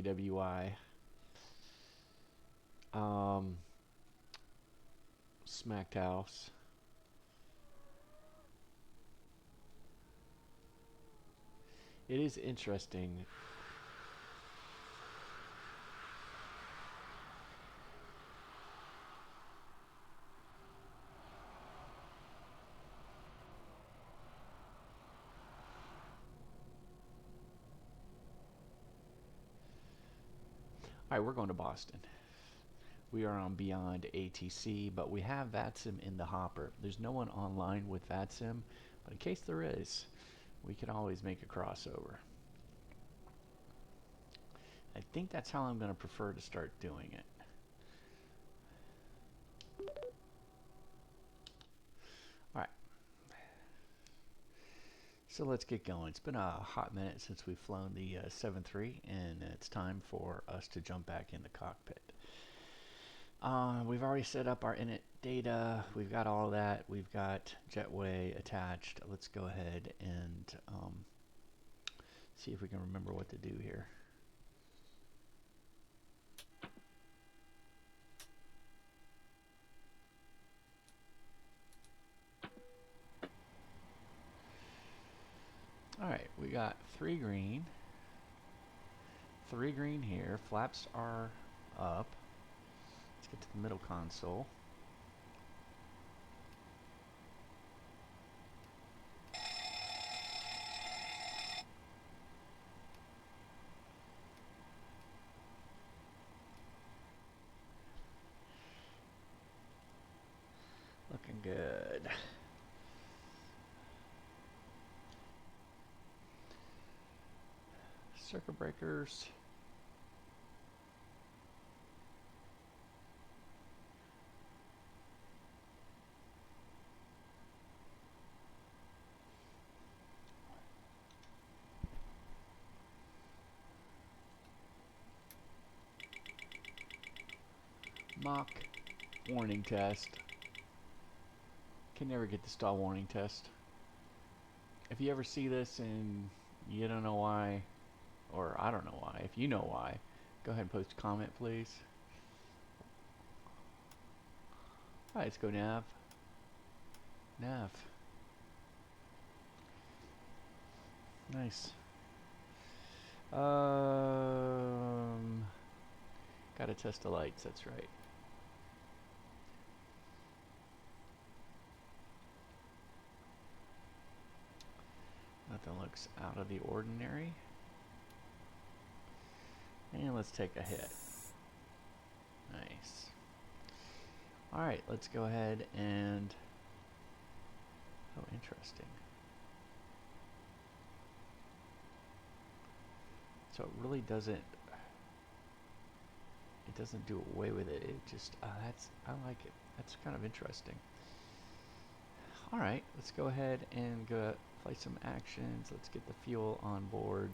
KBWI. Smacked House. It is interesting. All right, we're going to Boston. We are on BeyondATC, but we have VATSIM in the hopper. There's no one online with VATSIM, but in case there is, we can always make a crossover. I think that's how I'm going to prefer to start doing it. All right. So let's get going. It's been a hot minute since we've flown the 7.3, and it's time for us to jump back in the cockpit. We've already set up our init data. We've got all that. We've got Jetway attached. Let's go ahead and see if we can remember what to do here. All right, we got 3 green. 3 green here. Flaps are up. Let's get to the middle console. Looking good. Circuit breakers. Mock warning test. Can never get the stall warning test. If you ever see this and you don't know why, or I don't know why, if you know why, go ahead and post a comment, please. Alright, let's go nav. Nav. Nice. Gotta test the lights, that's right. Nothing looks out of the ordinary. And let's take a hit. Nice. Alright, let's go ahead and... Oh, interesting. So it really doesn't... It doesn't do away with it. It just... I like it. That's kind of interesting. Alright, let's go ahead and go play some actions. Let's get the fuel on board.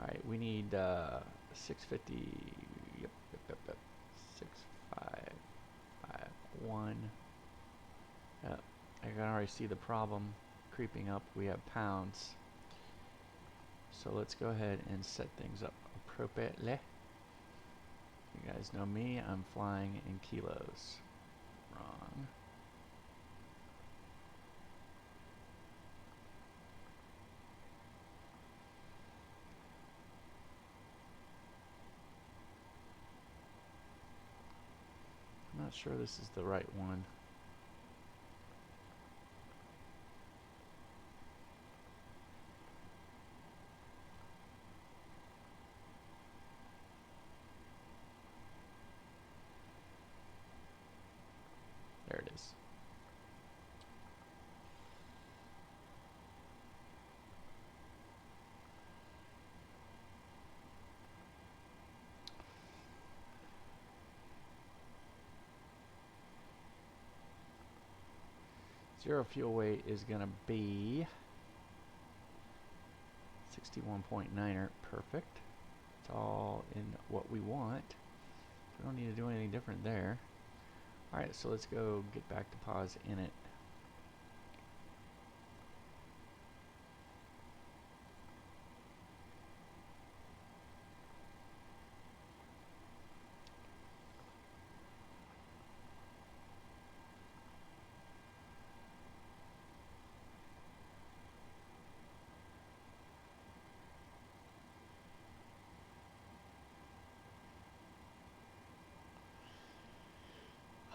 Alright, we need 650, yep, 6551. Yep, I can already see the problem creeping up. We have pounds. So let's go ahead and set things up appropriately. You guys know me, I'm flying in kilos. Wrong. I'm not sure this is the right one. There it is. Zero fuel weight is going to be 61.9er. Perfect. It's all in what we want. We don't need to do anything different there. Alright, so let's go get back to pause in it.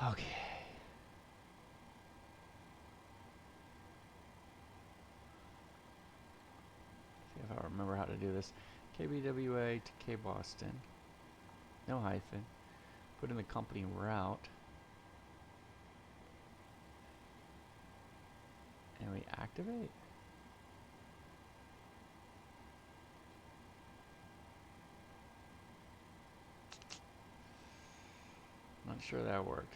Okay. See if I remember how to do this. KBWI to K Boston. No hyphen. Put in the company route. And we activate. Not sure that worked.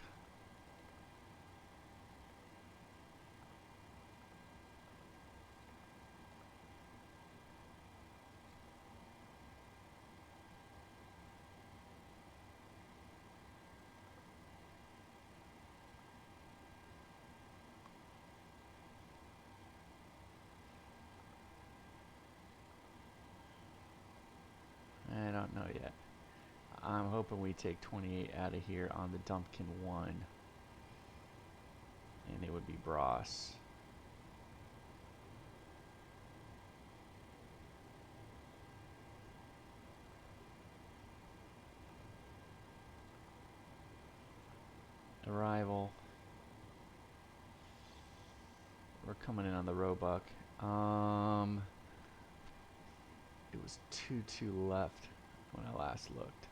I don't know yet. I'm hoping we take 28 out of here on the Dumpkin 1. And it would be Bros. Arrival. We're coming in on the Roebuck. It was 2-2 left when I last looked.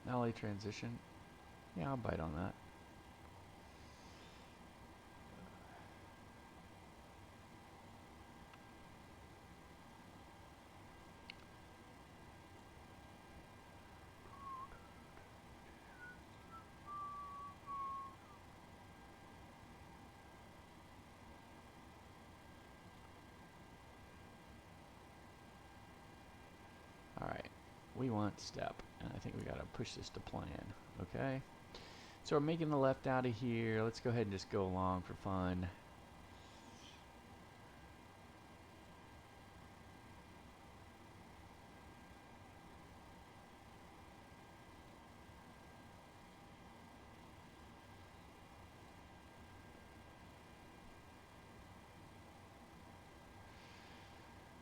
LA transition. Yeah, I'll bite on that. Alright, we want step, and I think we gotta push this to plan, okay? So we're making the left out of here. Let's go ahead and just go along for fun.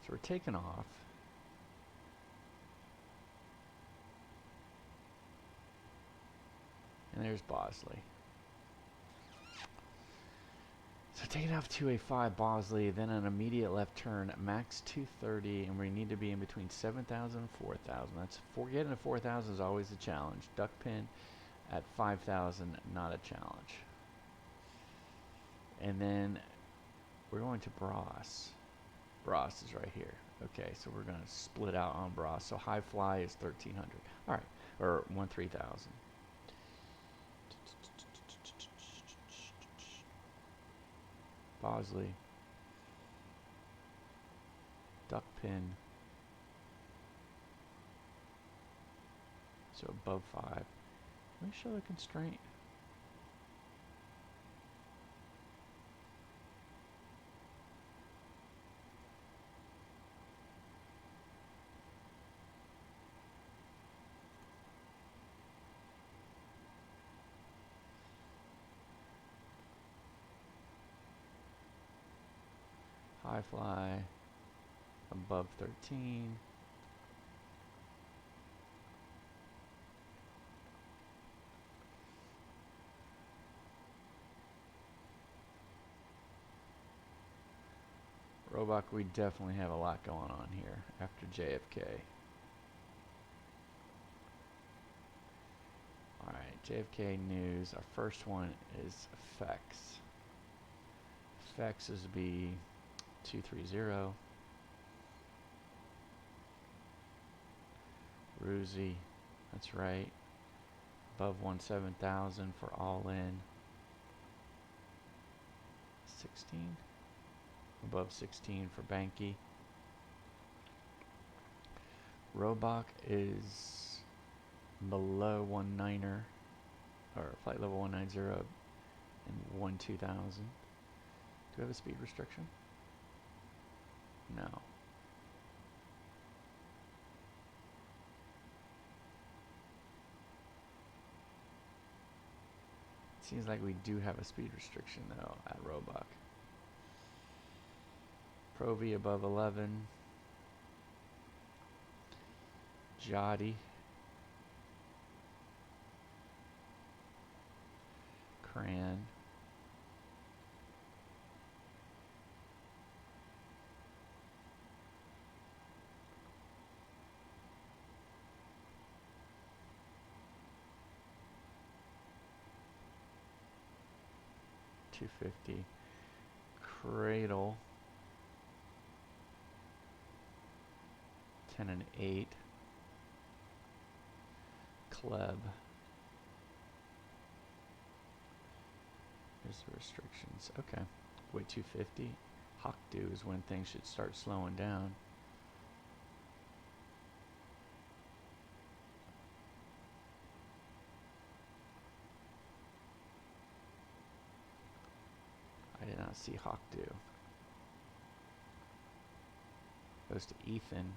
So we're taking off. And there's Bosley. So taking off 285 Bosley, then an immediate left turn, max 230, and we need to be in between 7,000 and 4,000. That's getting to 4,000 is always a challenge. Duck pin at 5,000, not a challenge. And then we're going to Bros. Bros is right here. Okay, so we're going to split out on Bros. So high fly is 1,300. All right, or 13,000. Bosley, duck pin, so above 5. Let me show the constraint. High fly, above 13. Roebuck, we definitely have a lot going on here after JFK. Alright, JFK news. Our first one is effects. Effects is B230. Ruzi, that's right. Above 17,000 for all in. 16. Above 16 for Banky. Roebuck is below 19er, or flight level 190 and 12,000. Do we have a speed restriction? No. Seems like we do have a speed restriction though at Roebuck. Pro V above 11. Jotty, Cran, $250, Cradle, 10 and 8, Kleb. Here's the restrictions. Okay, wait 250. Hawkdew is when things should start slowing down. I did not see Hawkdew. Goes to Ethan.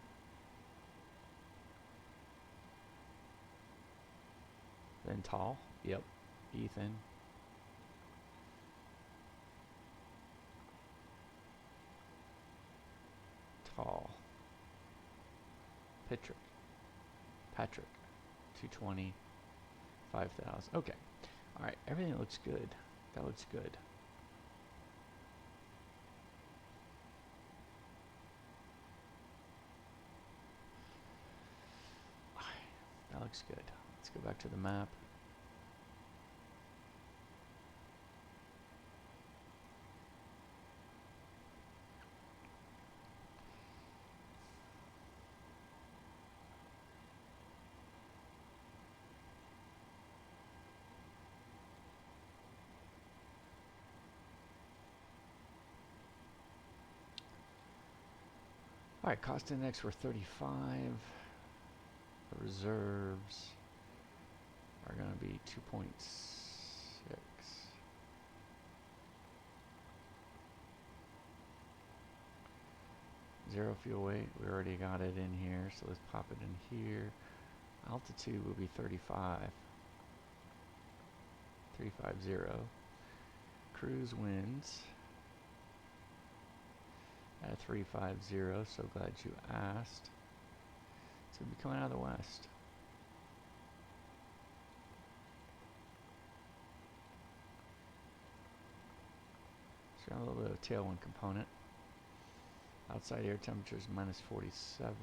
Then Tall. Yep, Ethan. Tall. Patrick. 220. 5,000. Okay. All right. Everything looks good. That looks good. That looks good. Let's go back to the map. All right, cost index we're 35. The reserves are going to be 2.6. Zero fuel weight, we already got it in here, so let's pop it in here. Altitude will be 35. 350. Cruise winds at 350, so glad you asked. It's going to be coming out of the west. So got a little bit of tailwind component. Outside air temperature is minus 47.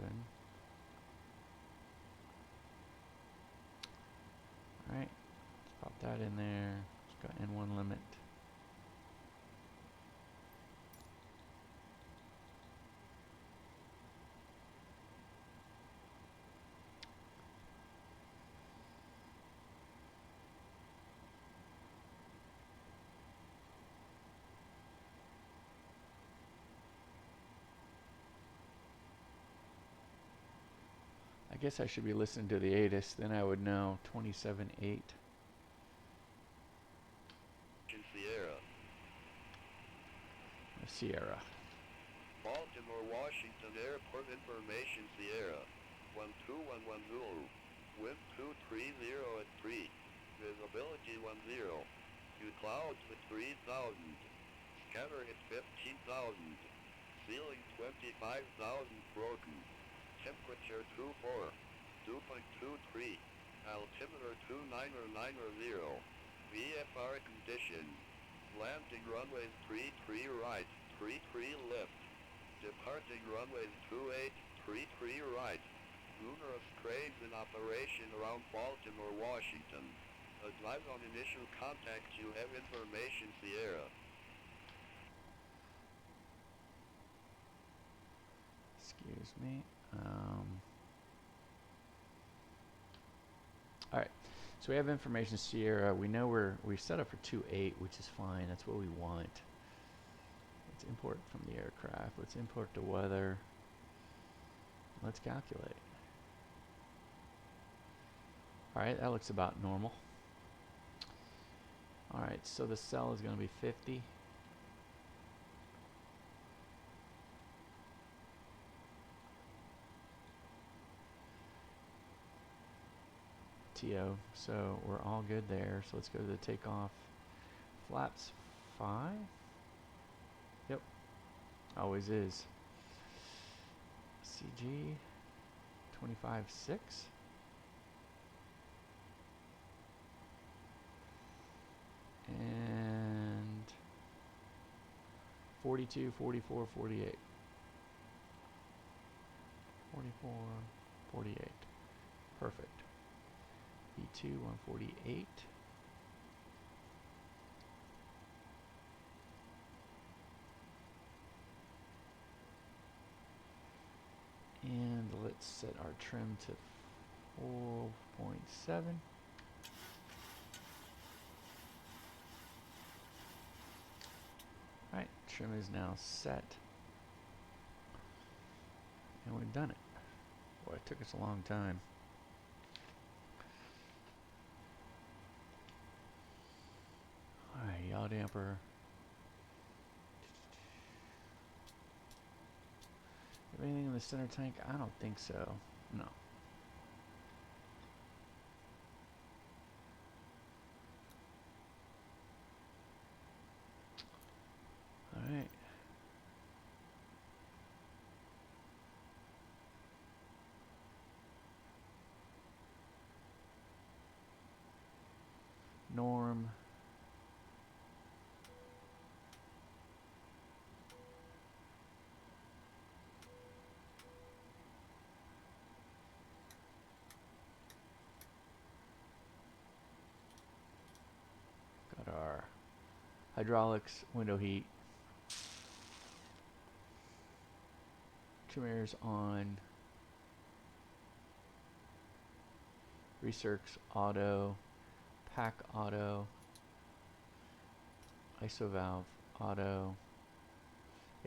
Alright, let's pop that in there. It's got N1 limit. I guess I should be listening to the ATIS, then I would know. 27.8. Sierra. Baltimore, Washington Airport information Sierra. 12110. Wind 230 at 3. Visibility 10. Few clouds at 3,000. Scatter at 15,000. Ceiling 25,000 broken. Temperature 24. 2.23. Altimeter 29090. VFR condition. Landing runways 33 right, 33 left. Departing runways 28, 33 right. Numerous cranes in operation around Baltimore, Washington. Advise on initial contact, you have information Sierra. Excuse me. Alright, so we have information Sierra. We know we set up for 2.8, which is fine. That's what we want. Let's import from the aircraft. Let's import the weather. Let's calculate. Alright, that looks about normal. Alright, so the cell is going to be 50. TO, so we're all good there. So let's go to the takeoff. Flaps 5. Yep, always is. CG 25.6. And 42, 44, 48. 44, 48. Perfect. B2, 148. And let's set our trim to 4.7. Alright, trim is now set. And we've done it. Boy, it took us a long time. Alright, yaw damper. Anything in the center tank? I don't think so. No. Alright. Norm. Got our hydraulics, window heat. Trim airs on. Recircs auto. Pack auto. ISO valve auto.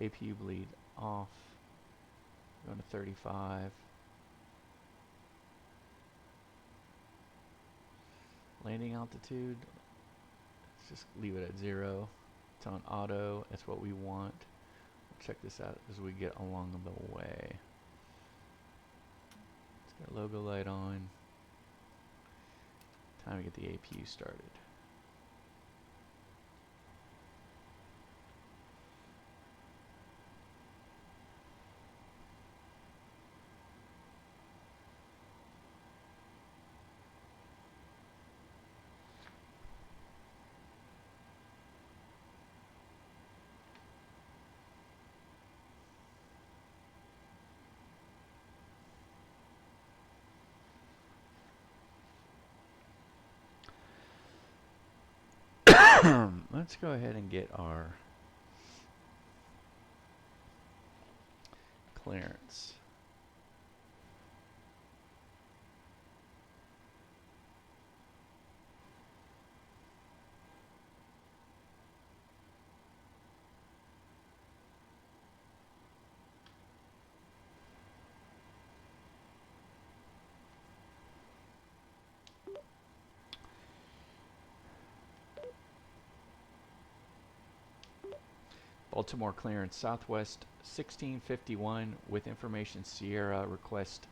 APU bleed off. Going to 35. Landing altitude. Let's just leave it at 0. It's on auto. That's what we want. We'll check this out as we get along the way. Let's get logo light on. Time to get the APU started. Let's go ahead and get our clearance. Baltimore clearance, Southwest 1651 with information Sierra request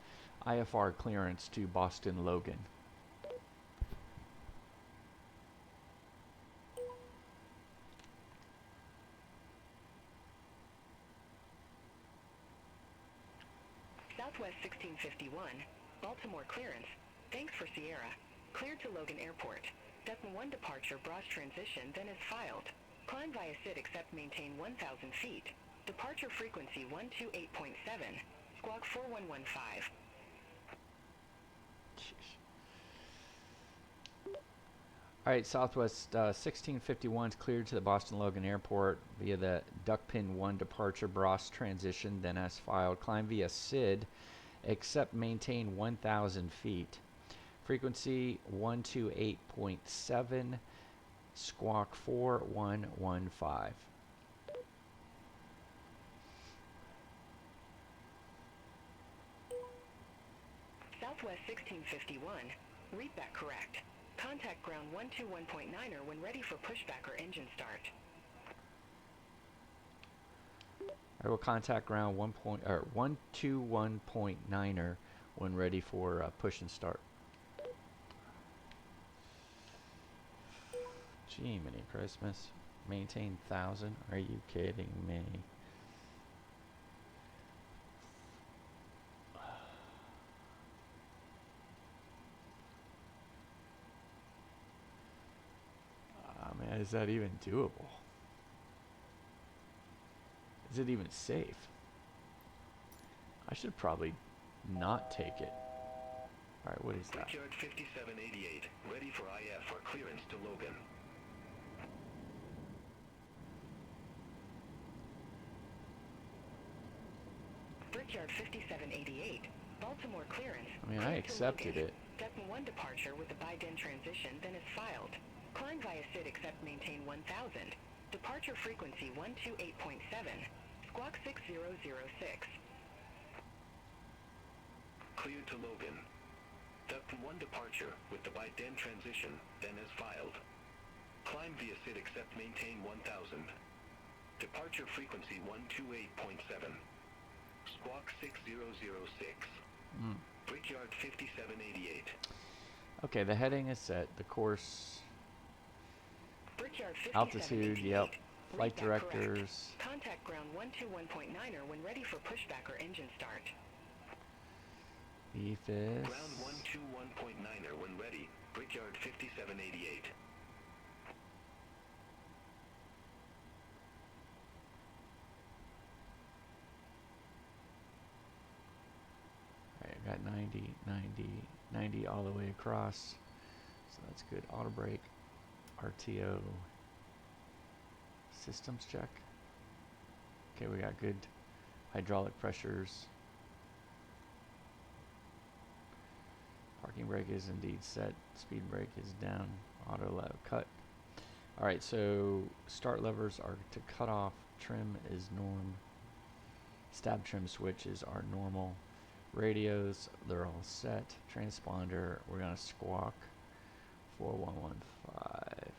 IFR clearance to Boston Logan. Southwest 1651, Baltimore clearance. Thanks for Sierra. Cleared to Logan Airport. Decima 1 departure, Bross transition, then is filed. Climb via SID except maintain 1,000 feet. Departure frequency 128.7. Squawk 4115. Alright, Southwest 1651 is cleared to the Boston Logan Airport via the Duckpin 1 departure Bross transition, then as filed. Climb via SID except maintain 1,000 feet. Frequency 128.7. Squawk 4115. Southwest 1651. Read that correct. Contact ground 121.9er when ready for pushback or engine start. I will contact ground 121.9er when ready for push and start. Gee, mini Christmas. Maintain 1,000. Are you kidding me? is that even doable? Is it even safe? I should probably not take it. Alright, what is that? Brickyard 5788, ready for IF for clearance to Logan. Brickyard 5788, Baltimore clearance. I mean, I accepted it. Decima 1 departure with the Biden transition, then is filed. Climb via SID accept maintain 1000. Departure frequency 128.7. Squawk 6006. Cleared to Logan. Decima 1 departure with the Biden transition, then is filed. Climb via SID accept maintain 1000. Departure frequency 128.7. Squawk 6006. Brickyard 5788. Okay, the heading is set. The course, Brickyard altitude, 5788. yep. Flight Read that correct. directors. Contact ground 121.9er when ready for pushback or engine start. EFIS. Ground 121.9er when ready. Brickyard 5788. Alright, I got 90, 90, 90 all the way across. So that's good. Auto brake. RTO. Systems check. Okay, we got good hydraulic pressures. Parking brake is indeed set. Speed brake is down. Auto lever cut. Alright, so start levers are to cut off. Trim is norm. Stab trim switches are normal. Radios, they're all set. Transponder, we're going to squawk 4115.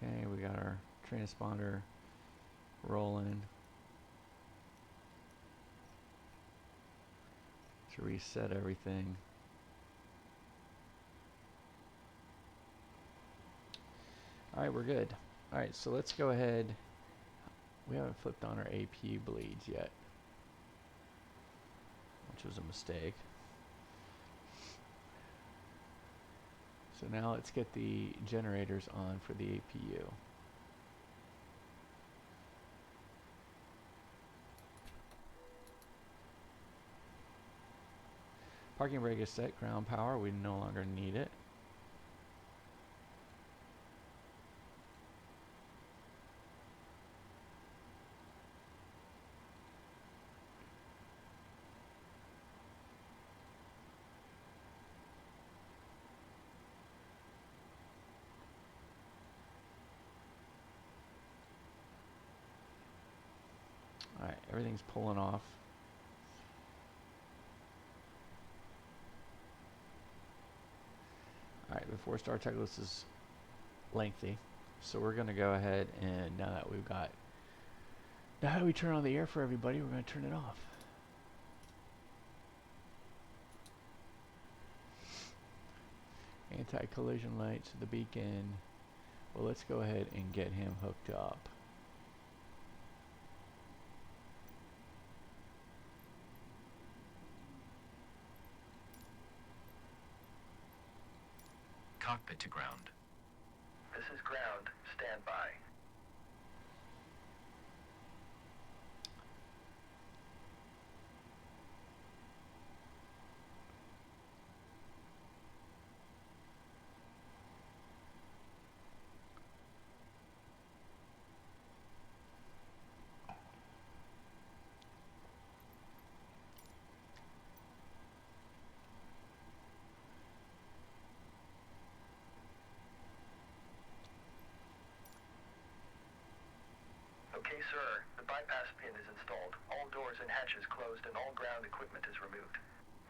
Okay, we got our transponder rolling. To reset everything. Alright, we're good. Alright, so let's go ahead. We haven't flipped on our APU bleeds yet, which was a mistake. So now let's get the generators on for the APU. Parking brake is set, ground power, we no longer need it. Alright, everything's pulling off. Alright, before start checklist is lengthy, so we're going to go ahead and now that we've got, now that we turn on the air for everybody, we're going to turn it off. Anti-collision lights, the beacon. Well, let's go ahead and get him hooked up. Cockpit to ground. This is ground. Stand by. Okay, sir. The bypass pin is installed. All doors and hatches closed and all ground equipment is removed.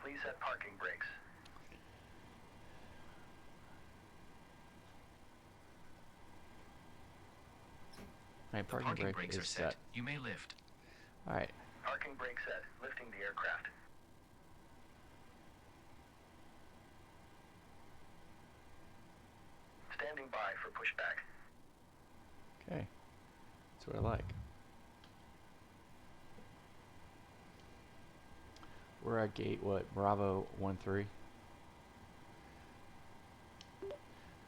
Please set parking brakes. Alright, parking brake brakes is are set. You may lift. Alright, Parking brake set. Lifting the aircraft. Standing by for pushback. Okay, that's what I like. We're at gate, what, Bravo 13.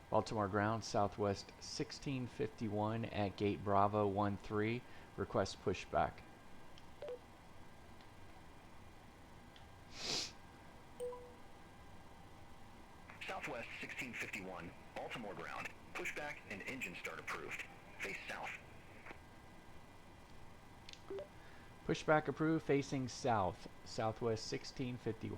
Baltimore ground, southwest 1651 at gate Bravo 13. Request pushback. Southwest 1651, Baltimore ground. Pushback and engine start approved. Face south. Pushback approved, facing south, southwest 1651.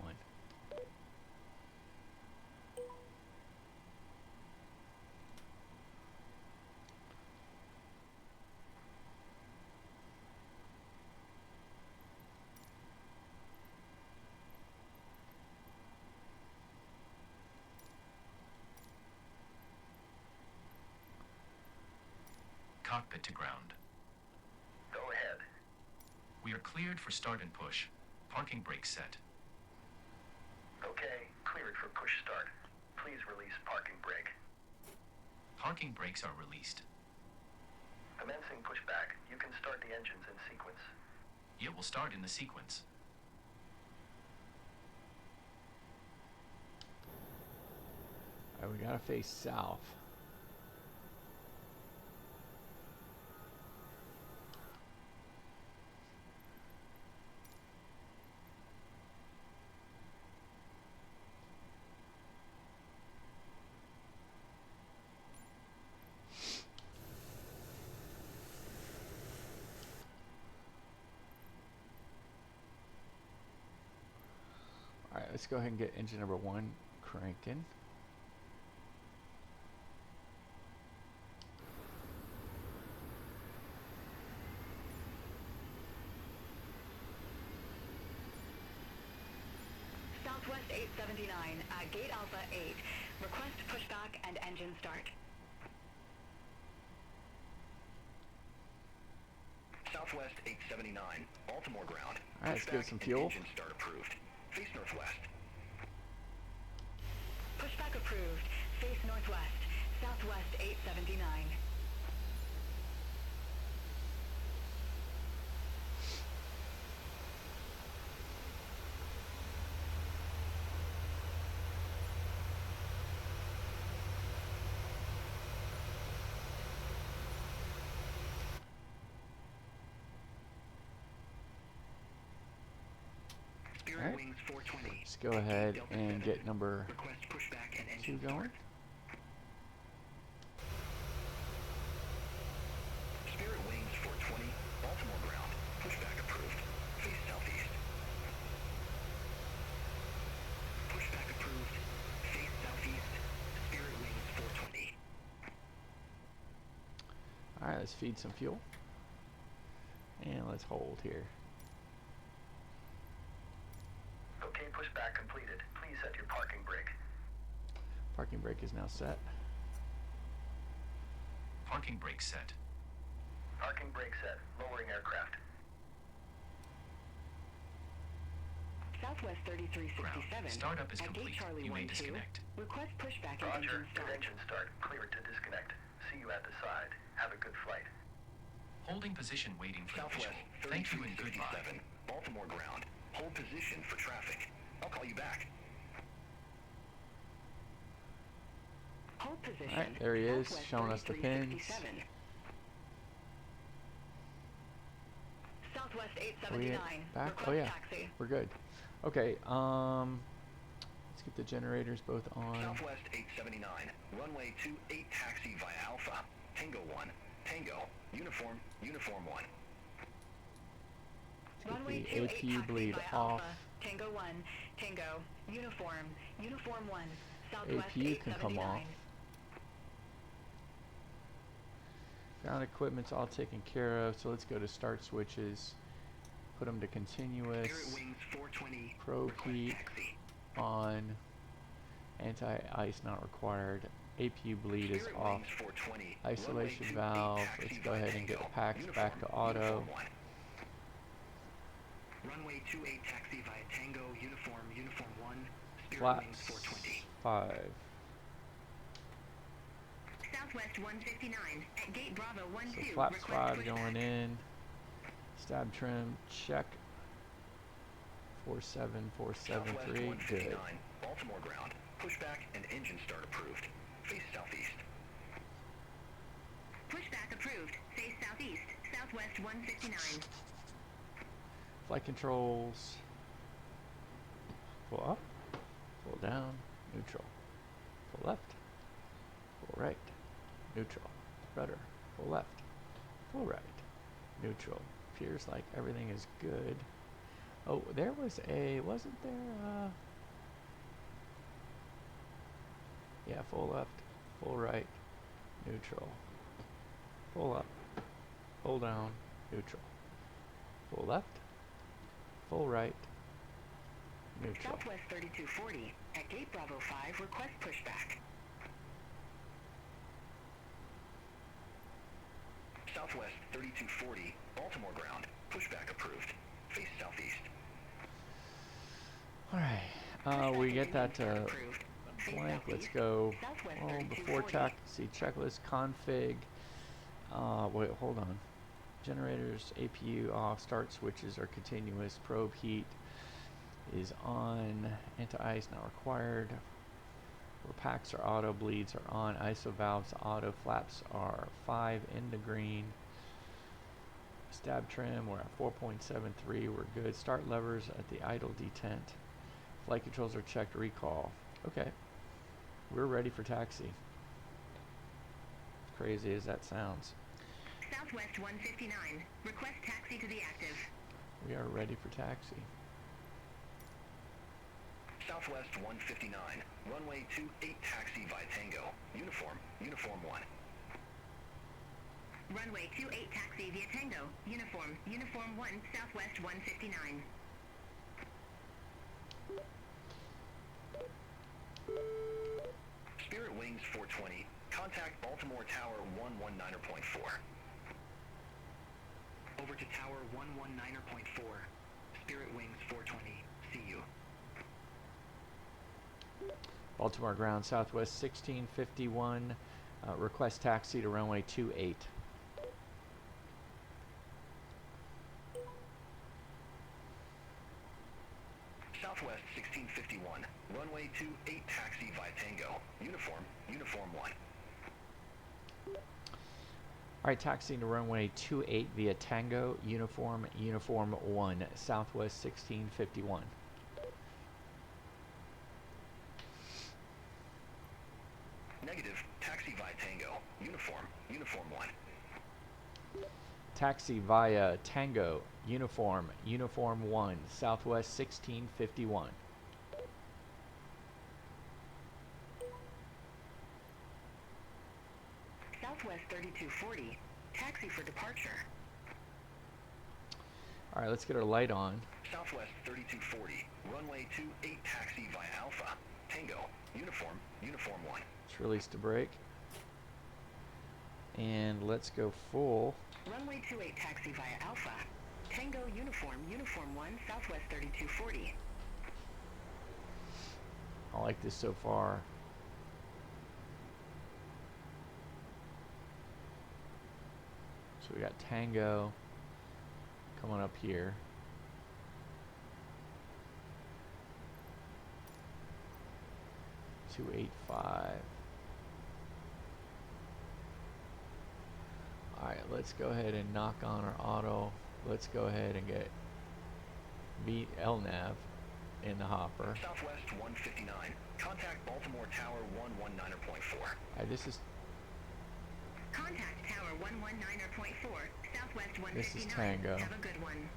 Cockpit to ground. Go ahead. We are cleared for start and push. Parking brake set. Okay, cleared for push start. Please release parking brake. Parking brakes are released. Commencing pushback. You can start the engines in sequence. It will start in the sequence. Alright, we gotta face south. Alright, let's go ahead and get engine number 1 cranking. Southwest 879 at gate Alpha 8. Request pushback and engine start. Southwest 879, Baltimore ground. Alright, let's give Pushback some and fuel. engine start approved. Face northwest. Pushback approved. Face northwest. Southwest 879. Spirit Alright. Wings 420. Let's go ahead and get number Request pushback and 2 engine going. start. Spirit Wings 420, Baltimore ground. Pushback approved. Face southeast. Pushback approved. Face southeast. Spirit Wings 420. Alright, let's feed some fuel. And let's hold here. Okay, pushback completed. Please set your parking brake. Parking brake is now set. Parking brake set. Parking brake set. Lowering aircraft. Southwest 3367. Ground. Startup is at complete. gate Charlie You may 12. disconnect. Request pushback and Roger. engine Good start. engine start. Clear to disconnect. See you at the side. Have a good flight. Holding position waiting for the Southwest visual. Thank you and goodbye. 3367, Baltimore ground. Hold position for traffic. I'll call you back. Hold position. Alright, there he is, Southwest showing us the pins. 3367. Southwest We 879. back? Request Oh yeah, taxi. we're good. Okay, let's get the generators both on. Southwest 879, runway 28 taxi via Alpha. Tango 1. Tango. Uniform 1. Runway the 28 APU taxi bleed via off. Alpha. Tango 1. Tango. Uniform 1. Southwest APU can come 879. off. Ground equipment's all taken care of, so let's go to start switches. Put them to continuous. Spirit Wings 420. Probe Request heat taxi. on. Anti-ice not required. APU bleed is Spirit off. Wings 420. Isolation Runway 28 valve. taxi Let's go via ahead and get Tango. packs back to auto. Uniform 1. Runway 28 taxi via Tango. Uniform 1. Spirit Wings Flaps 420. 5. Southwest 159 at Gate Bravo 12. So flap Request squad pushback. going in. Stab trim, check. 47473, good. Baltimore ground. Pushback and engine start approved. Face southeast. Pushback approved. Face southeast. Southwest 159. Flight controls. Full up, full down, neutral. Full left, full right, neutral. Rudder, full left, full right, neutral. Appears like everything is good. Oh, there was a, wasn't there yeah, full left, full right, neutral. Full up, full down, neutral. Full left, full right, neutral. Southwest 3240 at Gate Bravo 5. Request pushback. Southwest 3240, Baltimore ground. Pushback approved. Face southeast. Alright, we get that blank. Let's go. Oh, before taxi checklist config. Wait, hold on. Generators, APU off, start switches are continuous, probe heat is on, anti-ice not required, packs are auto, bleeds are on, ISO valves auto, flaps are 5 into green, stab trim we're at 4.73, we're good, start levers at the idle detent, flight controls are checked, recall. Okay, we're ready for taxi. Crazy as that sounds. Southwest 159. Request taxi to the active. We are ready for taxi. Southwest 159, runway 28 taxi via Tango. Uniform 1. Runway 28 taxi via Tango. Uniform 1, Southwest 159. Spirit Wings 420, contact Baltimore Tower 119.4. Over to Tower 119.4. Spirit Wings 420, see you. Baltimore ground, Southwest 1651, request taxi to runway 28. Southwest 1651, runway 28 taxi via Tango. Uniform 1. Alright, taxiing to runway 28 via Tango, Uniform 1, Southwest 1651. Negative, taxi via Tango. Uniform 1. Taxi via Tango, Uniform 1, Southwest 1651. Southwest 3240. Taxi for departure. Alright, let's get our light on. Southwest 3240, runway 28 taxi via Alpha. Tango, Uniform 1. Let's release the brake. And let's go full. Runway 28 taxi via Alpha. Tango Uniform 1, Southwest 3240. I like this so far. So we got Tango coming up here. $285. Alright, let's go ahead and knock on our auto. Let's go ahead and get beat LNAV in the hopper. Southwest 159. Contact Baltimore Tower 119.4. This is Contact Tower 119.4, Southwest 159. This is Tango. Have a good one.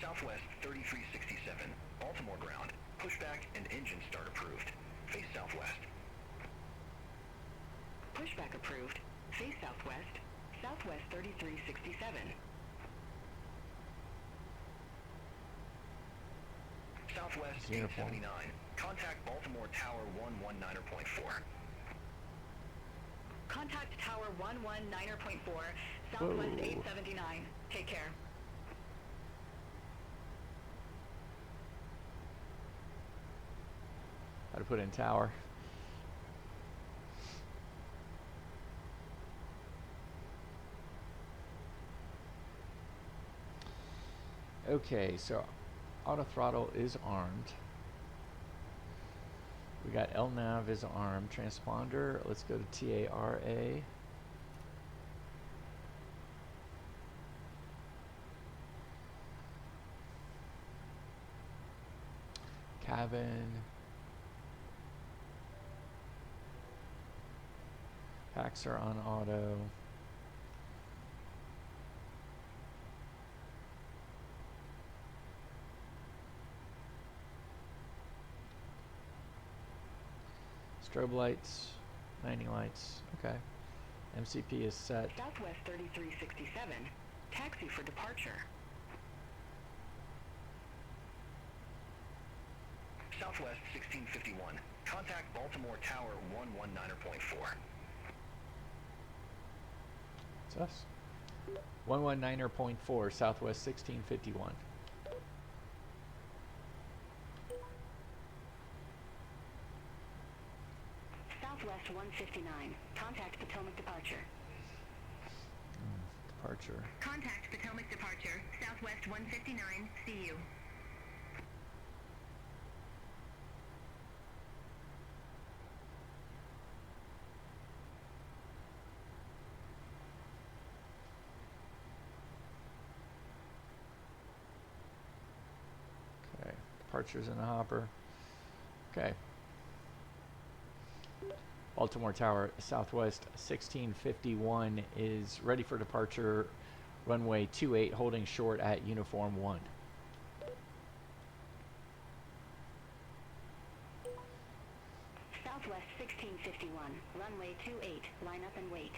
Southwest 3367, Baltimore ground. Pushback and engine start approved. Face southwest. Pushback approved. Face southwest. Southwest 3367. Southwest Uniform. 879. Contact Baltimore Tower 119.4. Contact Tower 119.4, Southwest Whoa. 879. Take care. How to put in tower. Okay, so auto throttle is armed. We got LNAV is armed. Transponder, let's go to TARA. Cabin. Packs are on auto. Strobe lights, 90 lights, okay. MCP is set. Southwest 3367. Taxi for departure. Southwest 1651. Contact Baltimore Tower 119.4. It's us. 119.4, Southwest 1651. Southwest 159. Contact Potomac departure. Departure. Contact Potomac departure. Southwest 159. See you. Okay, departure's in the hopper. Okay. Baltimore Tower, Southwest 1651 is ready for departure. Runway 28, holding short at Uniform 1. Southwest 1651. Runway 28. Line up and wait.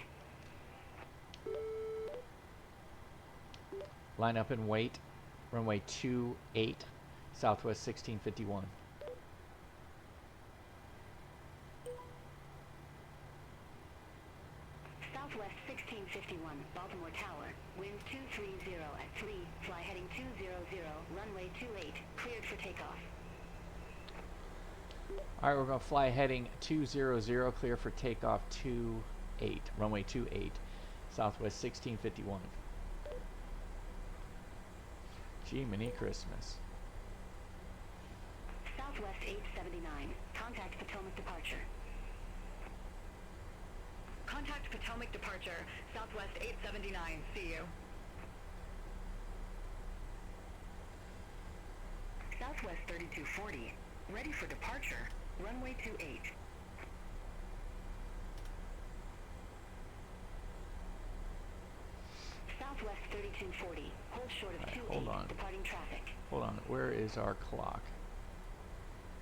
Line up and wait. Runway 28, Southwest 1651. Southwest 1651, Baltimore Tower. Wind 230 at 3. Fly heading 200. Runway 28. Cleared for takeoff. Alright, we're going to fly heading 200, clear for takeoff 28. Runway 28, Southwest 1651. Gee, mini Christmas. Southwest 879. Contact Potomac departure. Contact Potomac departure. Southwest 879. See you. Southwest 3240. Ready for departure. Runway 28. Southwest 3240. Hold short of 28. Hold on. Departing traffic. Hold on, where is our clock?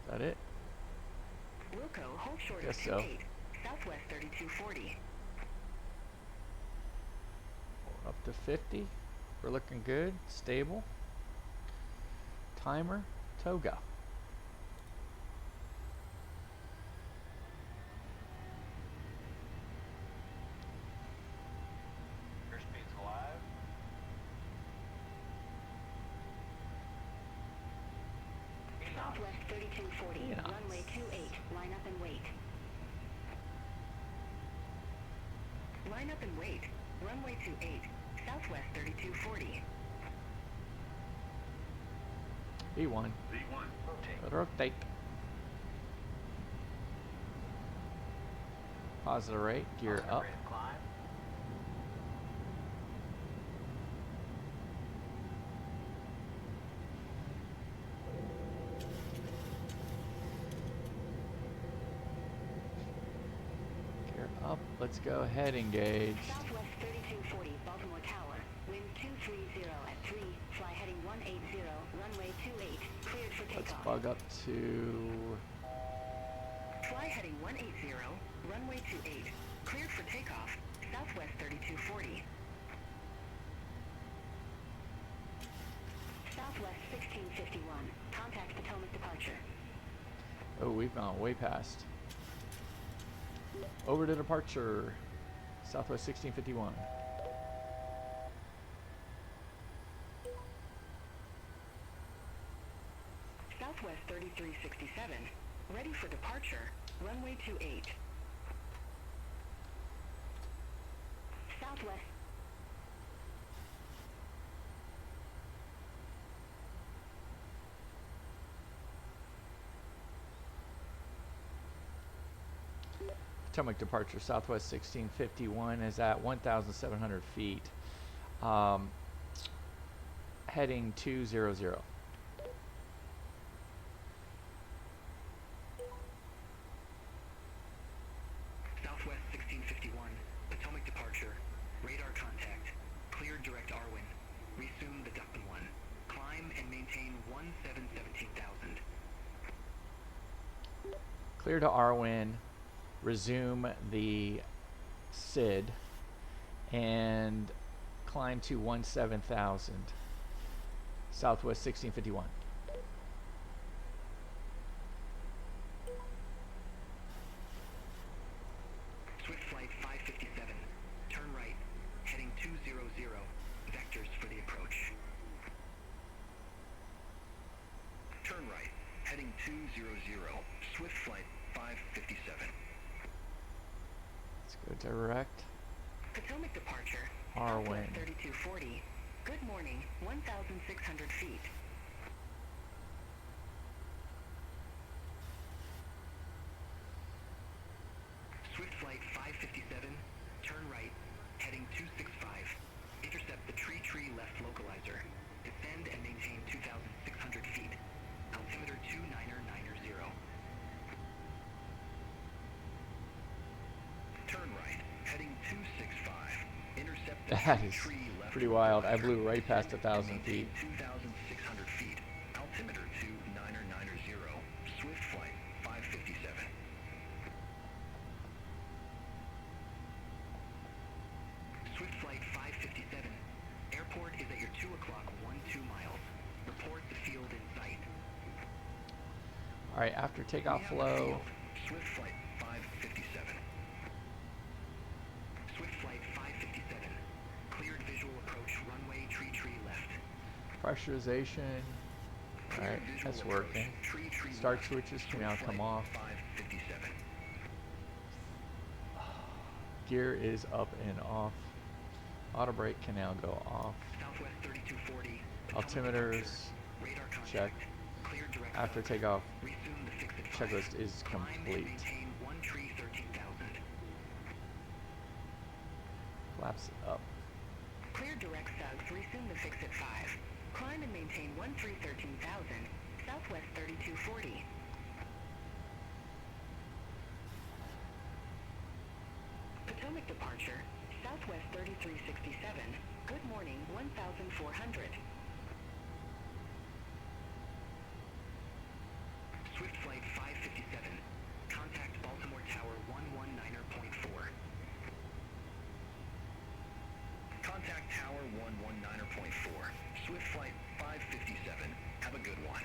Is that it? Wilco, hold short Guess of so. 28. Southwest 3240. Up to 50. We're looking good. Stable. Timer. Toga. Airspeed's alive. Southwest 3240. Yeah. Runway 28. Line up and wait. Line up and wait. Runway 28. Southwest 3240. B1. V1, rotate. Rotate. Positive rate. Gear up. Rate of climb. Gear up. Let's go ahead, engage. Southwest 3240. Baltimore Tower. Wind 230 at 3. Fly heading 180. Runway 28. Cleared for Let's takeoff. bug up to... Fly heading 180. Runway 28. Cleared for takeoff. Southwest 3240. Southwest 1651. Contact Potomac departure. Oh, we've gone way past. Over to departure. Southwest 1651. Southwest 3367. Ready for departure. Runway 28. Southwest. Potomac departure, Southwest 1651 is at 1,700 feet. Heading 200. Southwest 1651, Potomac departure. Radar contact. Cleared direct Arwin. Resume the Duckman 1. Climb and maintain 17,000. Clear to Arwin. Resume the SID and climb to 17,000. Southwest 1651. Swift flight 557. Turn right. Heading 200. Vectors for the approach. Turn right. Heading 200. Swift flight 557. Let's go direct. Potomac departure. Arwin. Southwest 3240. Good morning. 1,600 feet. Swift flight 557. Turn right. Heading 265. Intercept the tree left localizer. Descend and maintain 2,600 feet. Altimeter 2990. Turn right. Heading 265. Intercept the That is tree left pretty wild. I localizer. blew right past Descend 1,000 and feet. maintain 2,600 feet. Altimeter 2990. Swift flight 557. Swift flight 557. Airport is at your 2 o'clock 12 miles. Report the field in sight. All right, after takeoff We have a flow, field. Swift flight 557. Swift flight 557. Cleared visual approach runway tree left. pressurization. All Cleared right, visual that's approach, working. tree Start left. switches can Swift now flight come off. 557. Gear is up and off. Auto brake can now go off. Southwest 3240. Altimeters, Radar contact. check. Cleared direct After south. takeoff, Resume the fix at 5. checklist is Climb and complete. maintain 1 tree 13,000. Flaps up. Clear direct Suggs. Resume the fix at 5. Climb and maintain 13,000. Southwest 3240. Potomac departure. Southwest 3367. Good morning. 1,400. Swift flight 557. Contact Baltimore Tower 119.4. Contact Tower 119.4. Swift flight 557. Have a good one.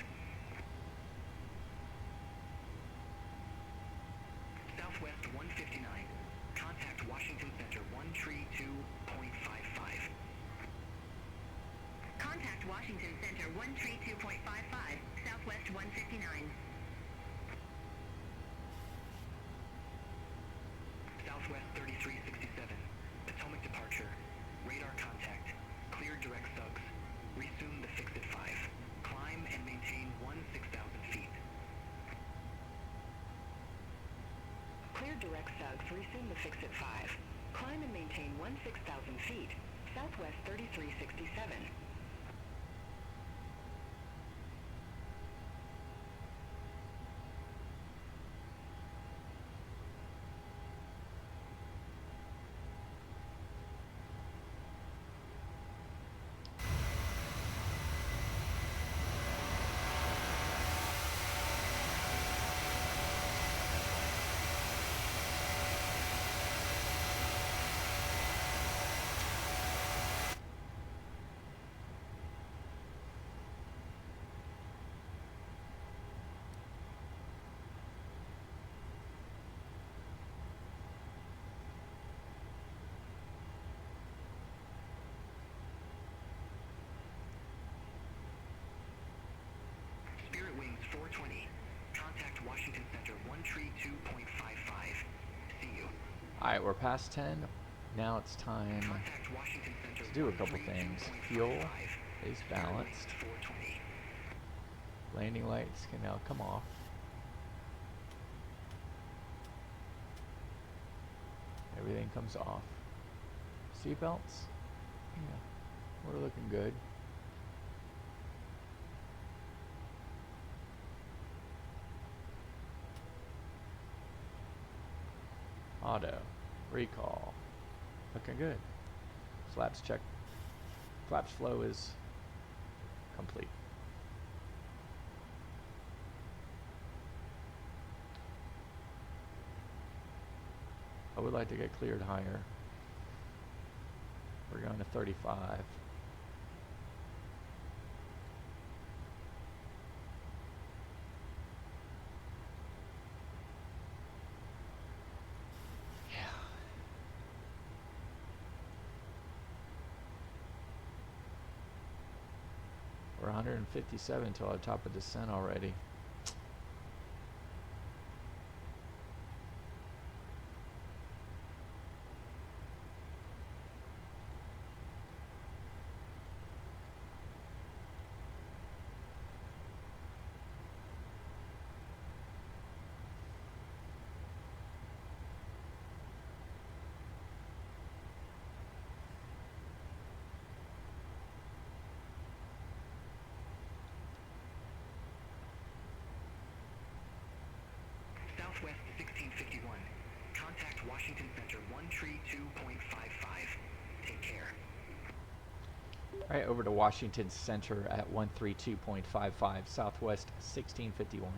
Southwest 159. Contact Washington Center 132.55. Contact Washington Center 132.55. Southwest 159. Southwest 3367. Potomac departure. Radar contact. Clear direct Suggs. Resume the fix at 5. Climb and maintain 16,000 feet. Clear direct Suggs. Resume the fix at 5. Climb and maintain 16,000 feet. Southwest 3367. Alright, we're past 10. Now it's time to do a couple things. Fuel is balanced. Landing lights can now come off. Everything comes off. Seatbelts? Yeah, we're looking good. Auto. Recall. Looking good. Flaps check. Flaps flow is complete. I would like to get cleared higher. We're going to 35. We're 157 till our top of descent already. Southwest 1651. Contact Washington Center 132.55. Take care. Alright, over to Washington Center at 132.55, Southwest 1651.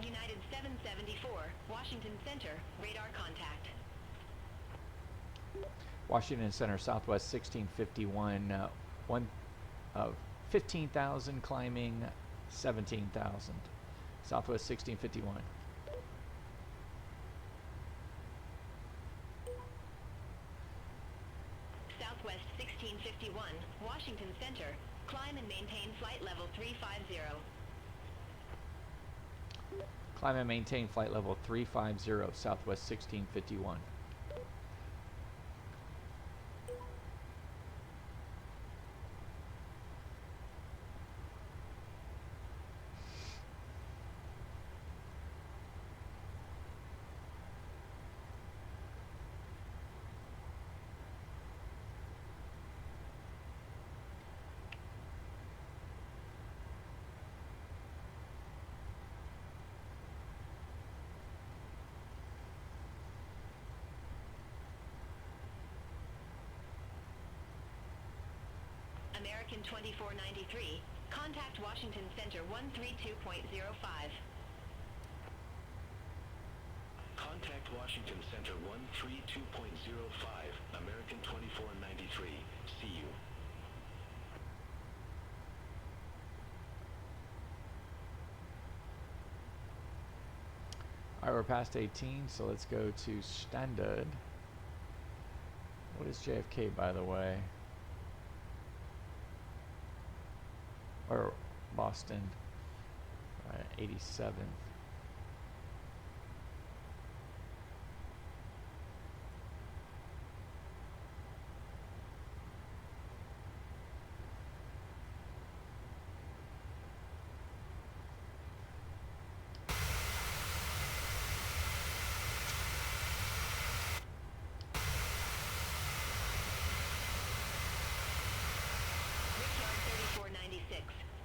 United 774, Washington Center, radar contact. Washington Center, Southwest 1651, 15,000 climbing 17,000. Southwest 1651. Southwest 1651, Washington Center, climb and maintain flight level 350. Climb and maintain flight level 350, Southwest 1651. American 2493, contact Washington Center 132.05. Contact Washington Center 132.05, American 2493. See you. Alright, we're past 18, so let's go to Standard. What is JFK, by the way? Or Boston. Alright, 87.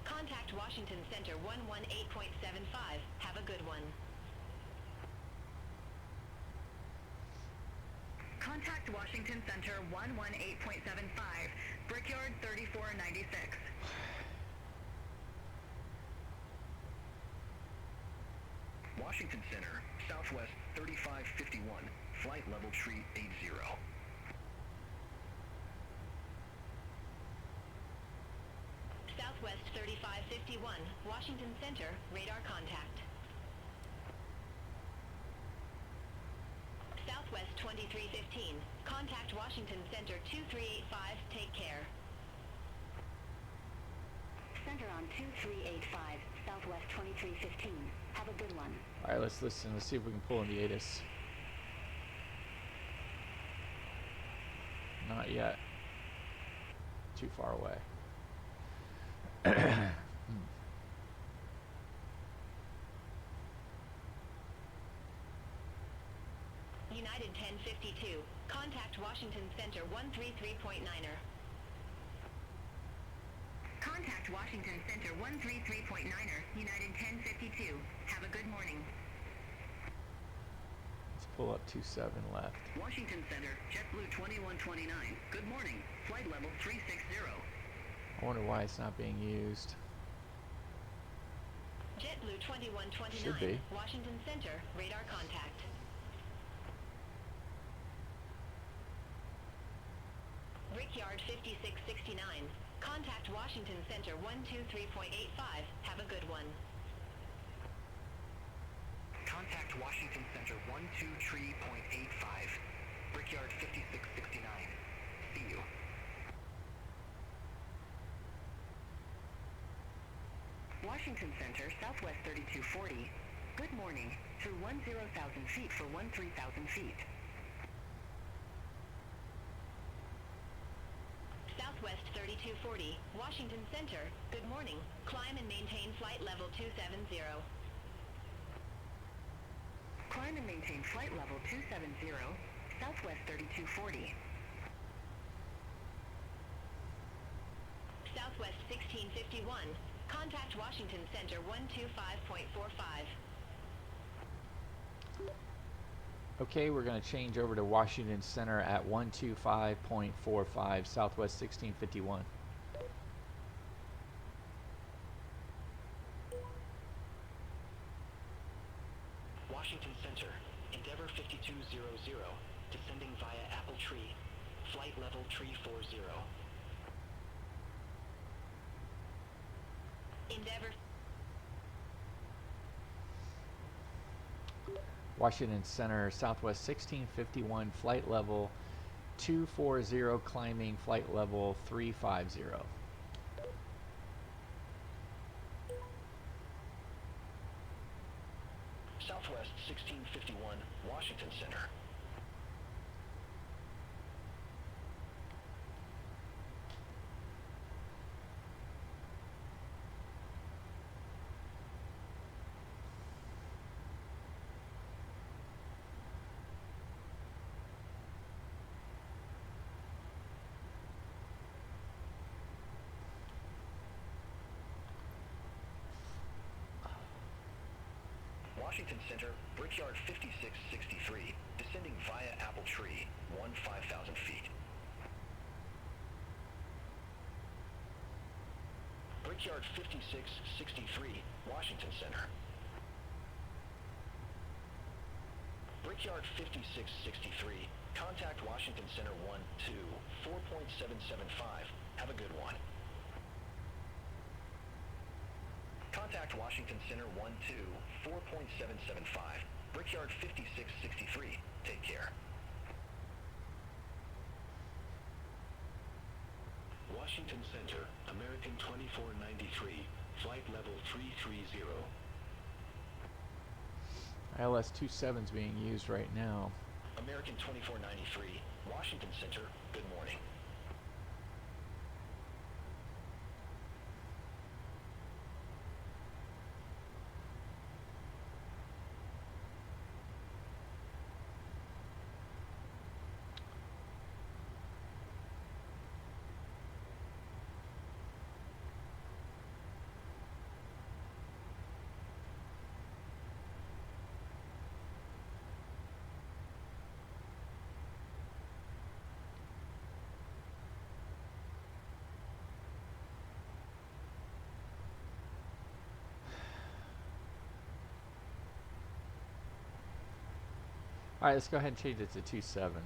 Contact Washington Center 118.75. Have a good one. Contact Washington Center 118.75. Brickyard 3496. Washington Center, Southwest 3551, flight level tree 80. Southwest 3551, Washington Center, radar contact. Southwest 2315, contact Washington Center 2385, take care. Center on 2385, Southwest 2315. Have a good one. All right, let's listen. Let's see if we can pull in the ATIS. Not yet. Too far away. United 1052. Contact Washington Center 133.9er. Contact Washington Center 133.9er, United 1052. Have a good morning. Let's pull up 27 left. Washington Center, JetBlue 2129. Good morning. Flight level 360. I wonder why it's not being used. JetBlue 2129. Should be. Washington Center, radar contact. Brickyard 5669. Contact Washington Center 123.85. Have a good one. Contact Washington Center 123.85. Brickyard 5669. See you. Washington Center, Southwest 3240. Good morning. Through 10,000 feet for 13,000 feet. Southwest 3240, Washington Center. Good morning. Climb and maintain flight level 270. Climb and maintain flight level 270, Southwest 3240. Southwest 1651. Contact Washington Center 125.45. Okay, we're going to change over to Washington Center at 125.45, Southwest 1651. Washington Center, Endeavor 5200, descending via Apple Tree, flight level 340. Endeavor. Washington Center, Southwest 1651, flight level 240, climbing flight level 350. Southwest 1651, Washington Center. Washington Center, Brickyard 5663, descending via Apple Tree, 5,000 feet. Brickyard 5663, Washington Center. Brickyard 5663, contact Washington Center 4.775. Have a good one. Contact Washington Center 4.775. Brickyard 5663. Take care. Washington Center, American 2493, flight level 330. ILS 27 is being used right now. American 2493, Washington Center, good morning. Alright, let's go ahead and change it to 27.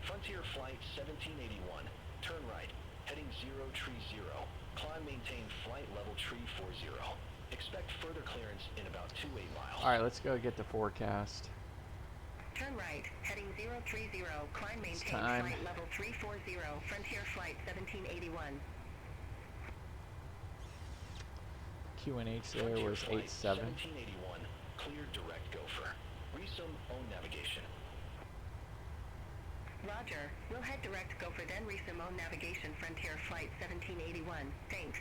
Frontier Flight 1781, turn right, heading 030, climb maintain flight level tree 40. Expect further clearance in about 28 miles. Alright, let's go get the forecast. Turn right, heading 030, climb maintain time. flight level 340, Frontier Flight 1781. QNH there Frontier was Flight 87. 1781, cleared direct gopher. Resume own navigation. Roger, we'll head direct gopher then resume own navigation Frontier Flight 1781. Thanks.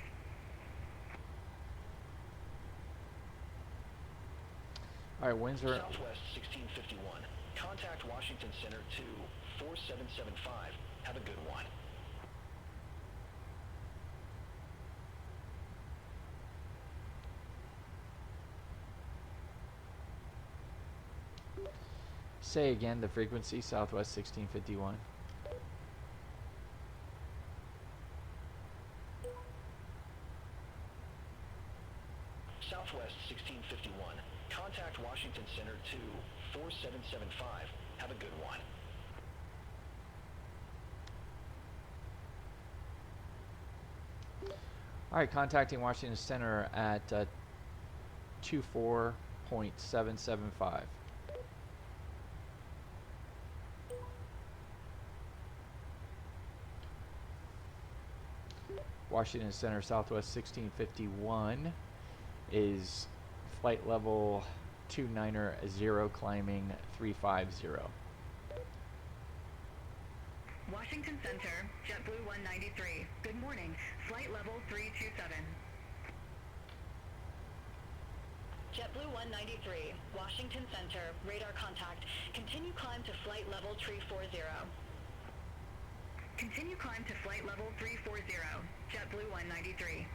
Alright, Windsor. Southwest 1651. Contact Washington Center 24775. Have a good one. Say again the frequency, Southwest 1651. Southwest 1651. Contact Washington Center 24775. Have a good one. Alright, contacting Washington Center at 24.775. Washington Center, Southwest 1651 is flight level 290, climbing 350. Washington Center, JetBlue 193. Good morning. Flight level 327. JetBlue 193, Washington Center, radar contact. Continue climb to flight level 340. Continue climb to flight level 340. JetBlue 193.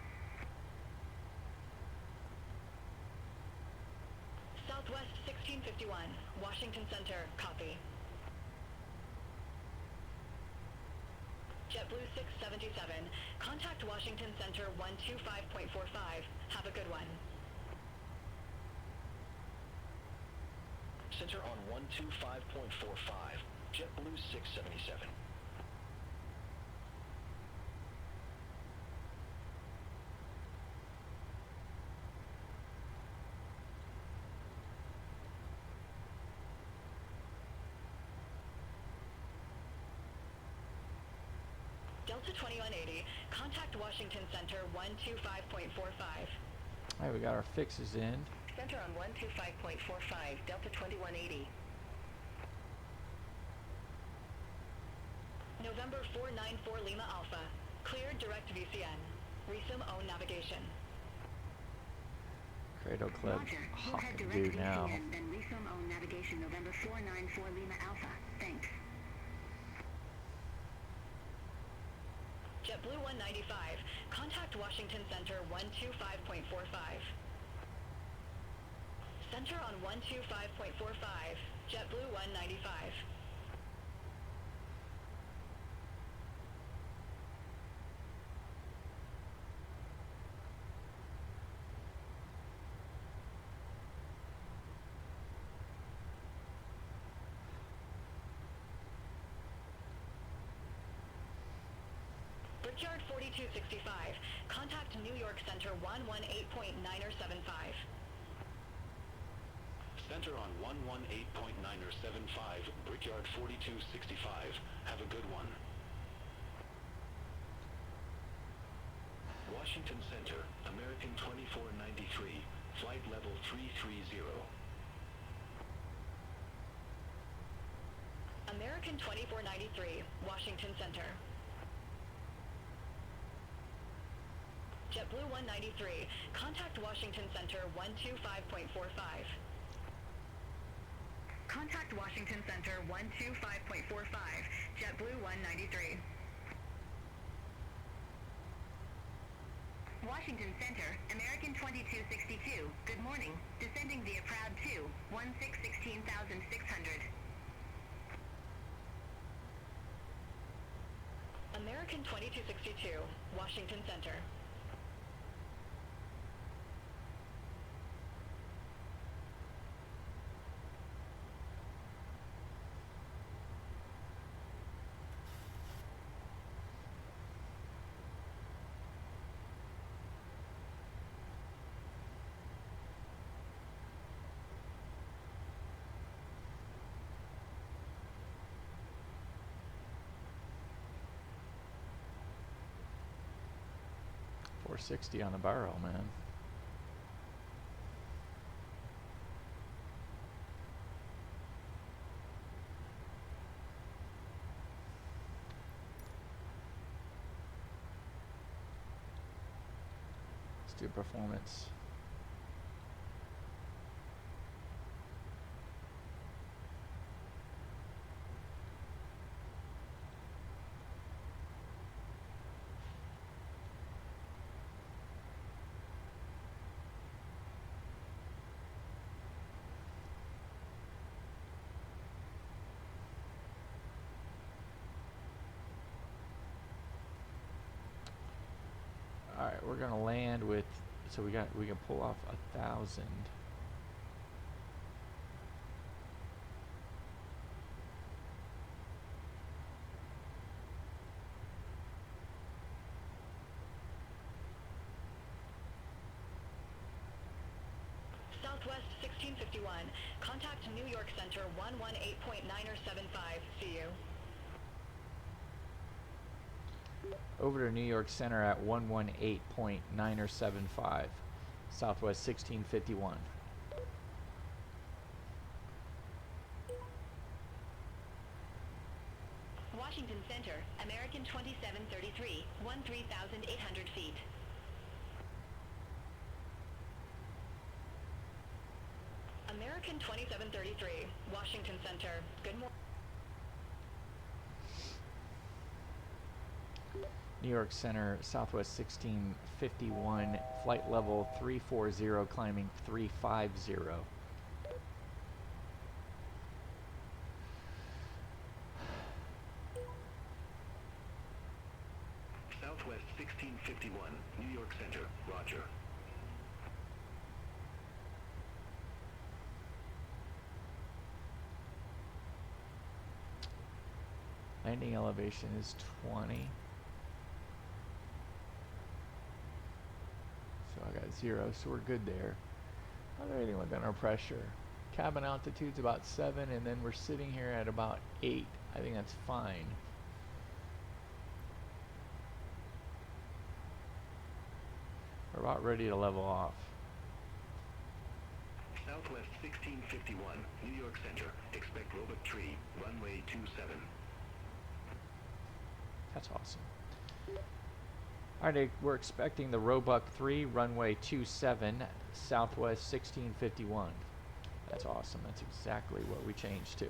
Southwest 1651, Washington Center, copy. JetBlue 677, contact Washington Center 125.45. Have a good one. Center on 125.45. JetBlue 677. Delta 2180, contact Washington Center 125.45. Alright, we got our fixes in. Center on 125.45, Delta 2180. November 494 Lima Alpha, cleared direct VCN. Resume own navigation. Cradle Club Roger, we'll head hawking direct do now. VCN, then resume own navigation November 494 Lima Alpha. Thanks. JetBlue 195, contact Washington Center 125.45. Center on 125.45, JetBlue 195. Brickyard 4265, contact New York Center 118.975. Center on 118.975, Brickyard 4265. Have a good one. Washington Center, American 2493, flight level 330. American 2493, Washington Center. JetBlue 193, contact Washington Center 125.45. Contact Washington Center 125.45, JetBlue 193. Washington Center, American 2262, good morning. Descending via Proud 2, 16,600. American 2262, Washington Center. 460 on the barrel, man. Let's do performance. All right, we're gonna land with, so we can pull off 1,000. Southwest 1651. Contact New York Center 118.975. See you. Over to New York Center at 118.975, Southwest 1651. Washington Center, American 2733, 13,800 feet. American 2733, Washington Center. Good morning. New York Center, Southwest 1651, flight level 340, climbing 350. Southwest 1651, New York Center, roger. Landing elevation is 20. So I got 0, so we're good there. Not anything within our pressure. Cabin altitude's about 7, and then we're sitting here at about 8. I think that's fine. We're about ready to level off. Southwest 1651, New York Center. Expect robot tree, runway 27. That's awesome. Alright, we're expecting the Roebuck 3, runway 27, Southwest 1651. That's awesome. That's exactly what we changed to.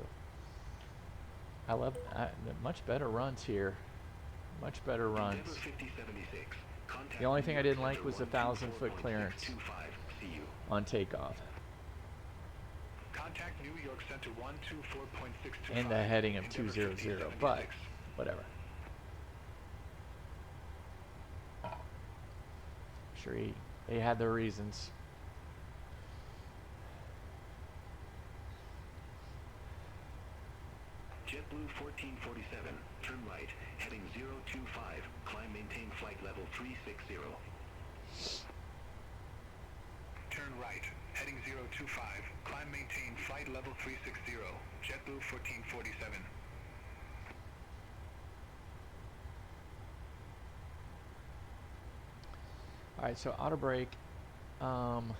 I love much better runs here. Much better runs. The only thing I didn't like was the 1,000-foot clearance on takeoff. Contact New York Center 124.625. And the heading of 200, but whatever. Sure, they had their reasons. JetBlue 1447, turn right, heading 025, climb maintain flight level 360. Turn right, heading 025, climb maintain flight level 360, JetBlue 1447. Alright, so auto brake, hold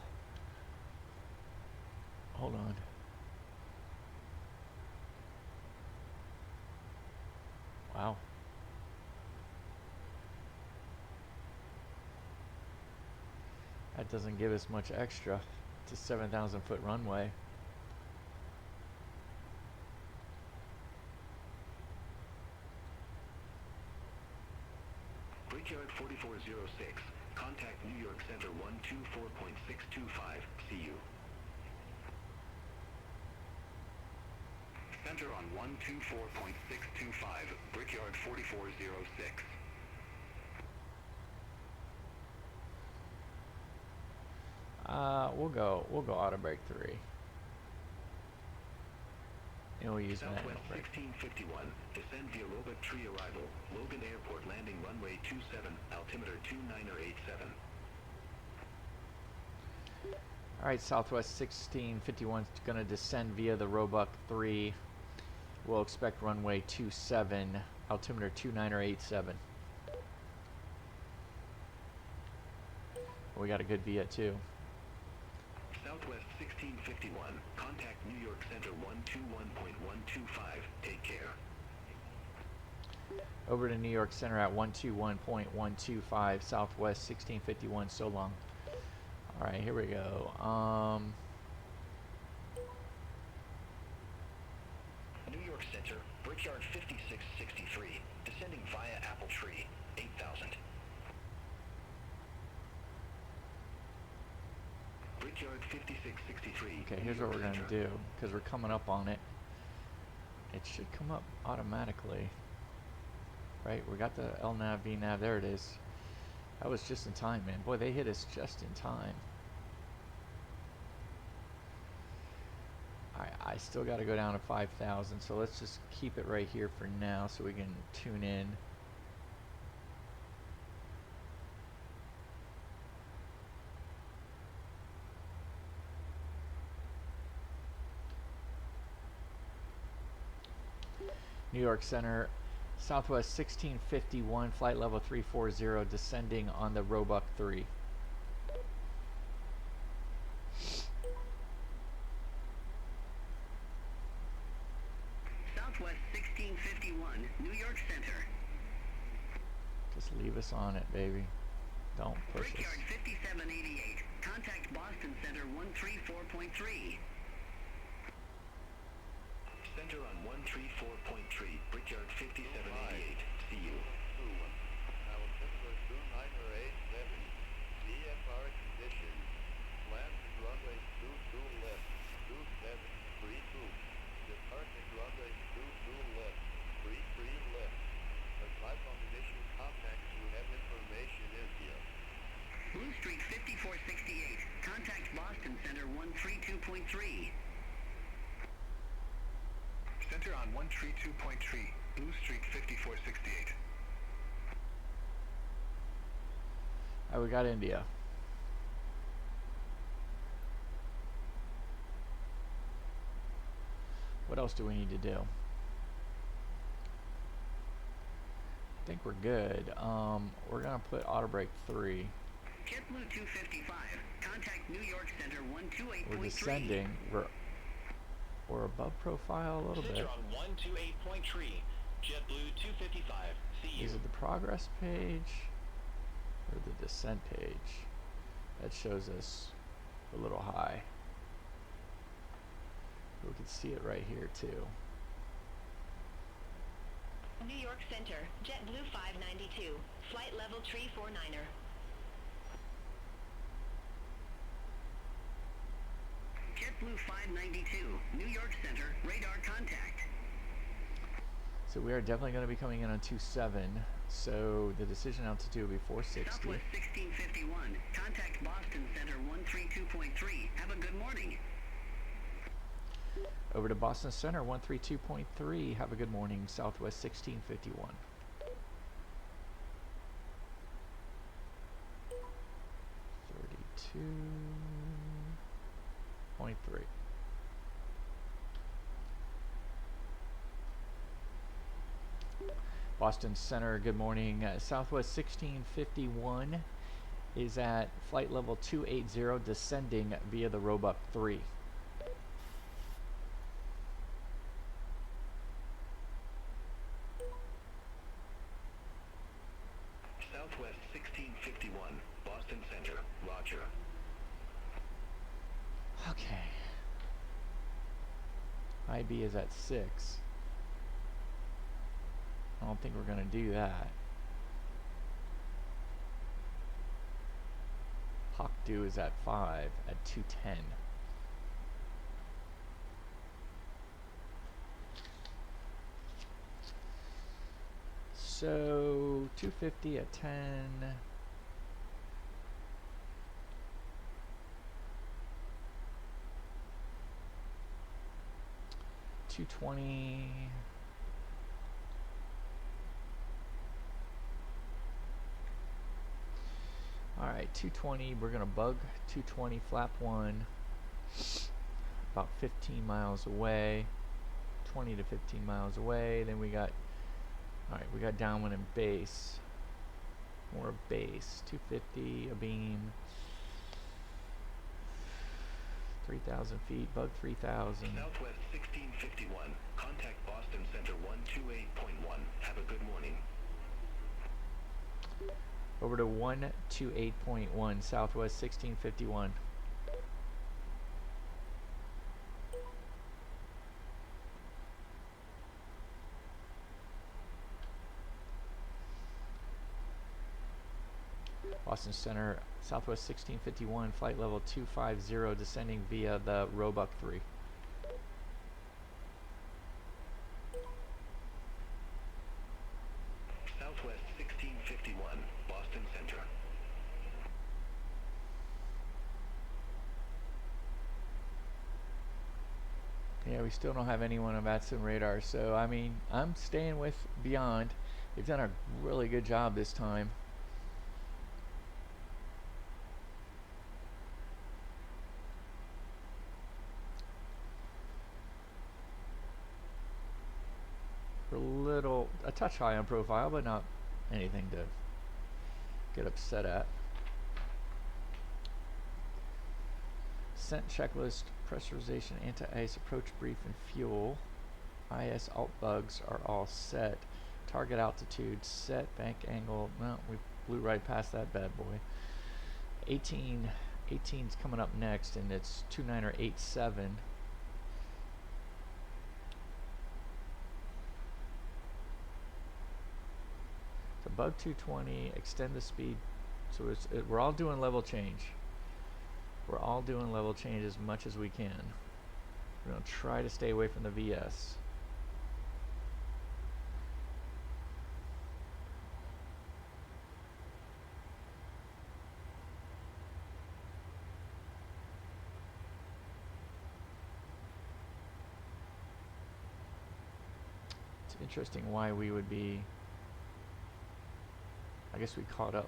on. Wow. That doesn't give us much extra. It's a 7,000-foot runway. Brickyard 4406. Contact New York Center 124.625. See you. Center on 124.625. Brickyard 4406. We'll go auto brake 3. And we'll use manual Southwest brake. 1651. Descend via Robot Tree arrival. Logan Airport landing runway 27. Altimeter 2987. Alright, Southwest 1651 is going to descend via the Roebuck 3. We'll expect runway 27, altimeter 2987. we got a good VIA too. Southwest 1651. Contact New York Center 121.125. Take care. Over to New York Center at 121.125, Southwest 1651, so long. All right, here we go. New York Center, Brickyard 5663, descending via Apple Tree, 8000. Brickyard 5663. Okay, here's what we're going to do, because we're coming up on it. It should come up automatically. Right, we got the LNAV, VNAV, there it is. That was just in time, man. Boy, they hit us just in time. Alright, I still got to go down to 5,000, so let's just keep it right here for now so we can tune in. New York Center, Southwest 1651, flight level 340, descending on the Roebuck 3. Southwest 1651, New York Center. Just leave us on it, baby. Don't push us. Brickyard 5788. Contact Boston Center 134.3. Center on 134.3, Brickyard 5788. See you. Our Timber 2987, VFR condition, landing runway 22 left, 2732, departing runway 22 left, 33 left. The flight combination contacts who have information India. Blue Street 5468. Contact Boston Center 132.3. Center on 132.3, Blue Street 5468. Alright, we got India. What else do we need to do? I think we're good. We're gonna put auto brake 3. JetBlue 255. Contact New York Center 128.3. We're descending. We're above profile a little bit. Center on 128.3, JetBlue 255. See you. Is it the progress page or the descent page that shows us a little high? We can see it right here too. New York Center, JetBlue 592, flight level 349er. JetBlue 592, New York Center, radar contact. So we are definitely going to be coming in on 27. So the decision altitude will be 460. Southwest 1651, contact Boston Center 132.3. Have a good morning. Over to Boston Center 132.3. Have a good morning, Southwest 1651. .3. Boston Center, good morning. Southwest 1651 is at flight level 280, descending via the Roebuck 3. Southwest 1651, Boston Center, roger. Okay. IB is at 6. I don't think we're going to do that. Hawkdew is at 5 at 210. So 250 at 10. $220. Alright, 220, we're gonna bug 220 flap 1 about 15 miles away, 20 to 15 miles away. Then we got, alright, we got downwind and base, more base, 250, a beam, 3,000 feet, bug 3,000. Southwest 1651. Contact Boston Center 128.1. Have a good morning. Over to 128.1, Southwest 1651. Boston Center, Southwest 1651, flight level 250, descending via the Roebuck 3. Southwest 1651, Boston Center. Yeah, we still don't have anyone on VATC radar, so I mean, I'm staying with Beyond. They've done a really good job this time. A touch high on profile, but not anything to get upset at. Scent checklist, pressurization, anti-ice, approach brief, and fuel. IS alt bugs are all set. Target altitude set, bank angle. No, we blew right past that bad boy. 18's coming up next, and it's 2987. So bug 220, extend the speed. So we're all doing level change. We're all doing level change as much as we can. We're going to try to stay away from the VS. It's interesting why we would be... I guess we caught up.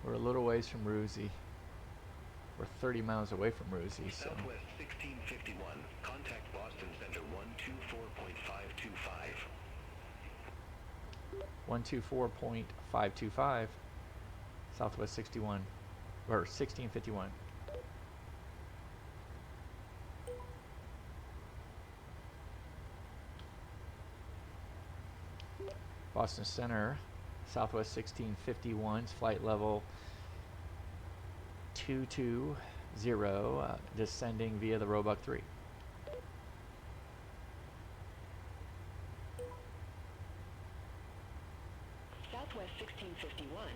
We're a little ways from Roosie. We're 30 miles away from Roosie, so. Southwest 1651. Contact Boston Center 124.525. 124.525. Southwest 61. Or 1651. Boston Center, Southwest 1651's flight level 220, descending via the Roebuck 3. Southwest 1651,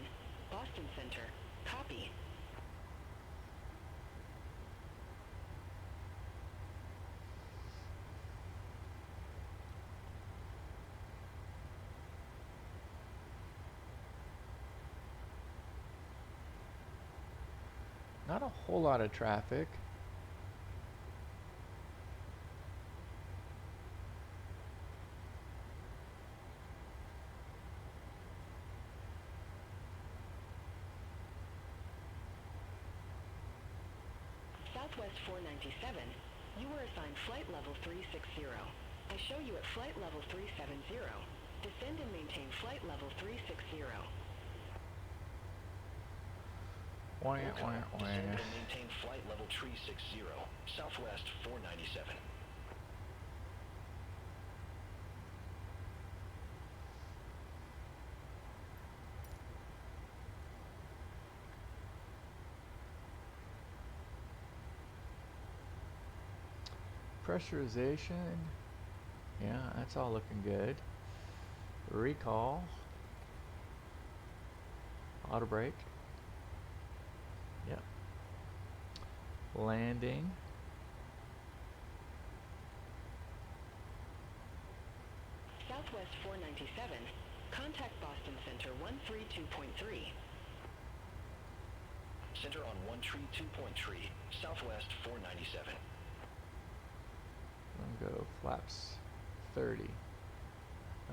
Boston Center, copy. Not a whole lot of traffic. Southwest 497, you were assigned flight level 360. I show you at flight level 370. Descend and maintain flight level 360. Descend and maintain flight level 360. Southwest 497. Pressurization, yeah, that's all looking good. Recall, auto brake, yep. Landing, Southwest 497, contact Boston Center 132.3. Center on 132.3, Southwest 497. I'm gonna go flaps 30.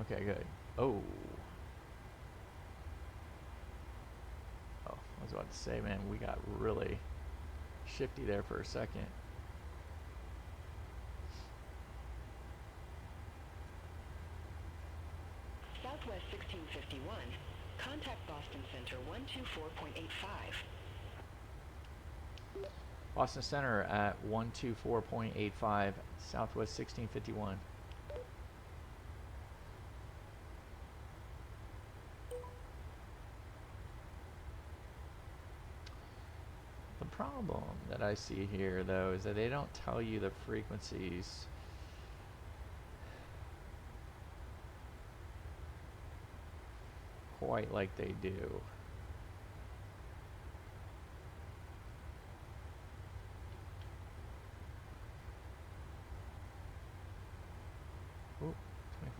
Okay, good. Oh, I was about to say, man, we got really shifty there for a second. Southwest 1651, contact Boston Center 124.85. Boston Center at 124.85, Southwest 1651. The problem that I see here, though, is that they don't tell you the frequencies. Quite like they do. Ooh,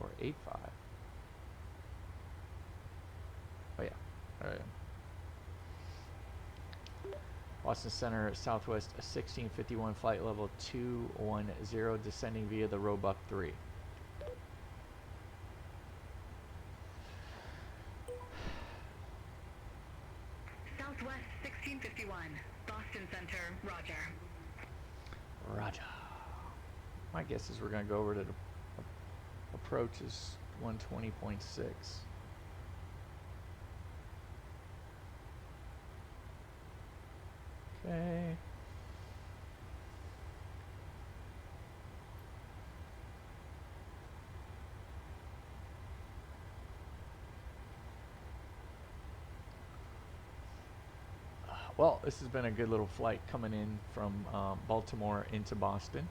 24.85. Oh yeah, all right. Boston Center, Southwest 1651, flight level 210, descending via the Roebuck 3. Southwest 1651, Boston Center, roger. Roger. My guess is we're going to go over to the approach is 120.6. Okay. Well, this has been a good little flight coming in from Baltimore into Boston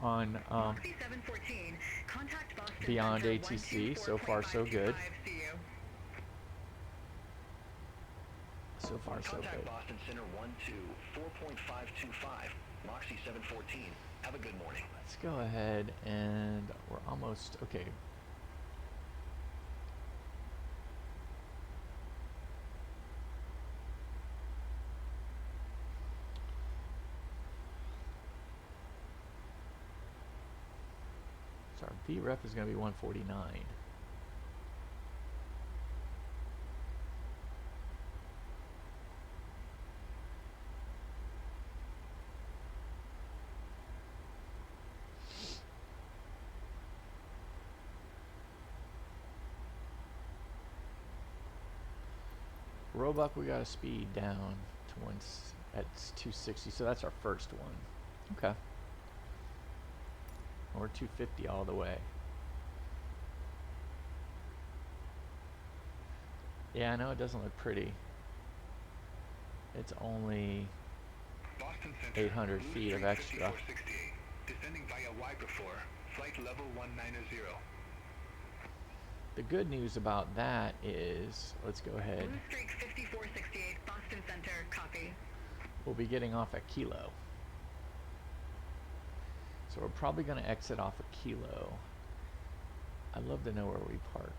on Moxie 714, contact Boston BeyondATC. So far, so good. So far, so Contact good. Boston Center 124.525, Moxie 714. Have a good morning. Let's go ahead and we're almost okay. So our VREF is going to be 149. Roebuck, we got to speed down to at 260, so that's our first one. Okay. Or 250 all the way. Yeah, I know it doesn't look pretty. It's only 800 feet of extra. Descending via Y-before, flight level 190. The good news about that is, let's go ahead. Blue Streak 5468, Boston Center, copy. We'll be getting off at Kilo. So we're probably going to exit off at Kilo. I'd love to know where we park.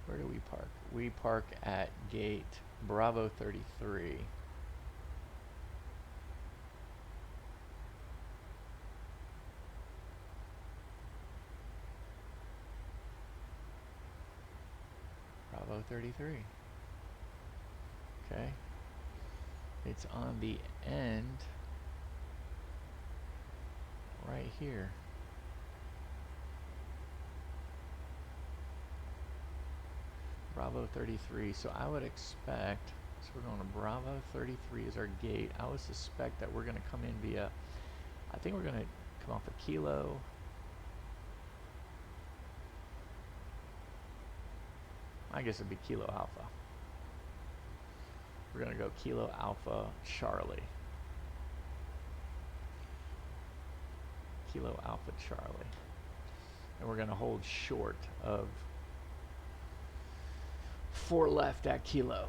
Where do we park? We park at gate Bravo 33. Bravo 33. Okay. It's on the end right here. Bravo 33. So I would expect, so we're going to Bravo 33 is our gate. I would suspect that we're going to come in via, I think we're going to come off a Kilo. I guess it'd be Kilo Alpha. We're going to go Kilo Alpha Charlie. Kilo Alpha Charlie. And we're going to hold short of 4 left at Kilo.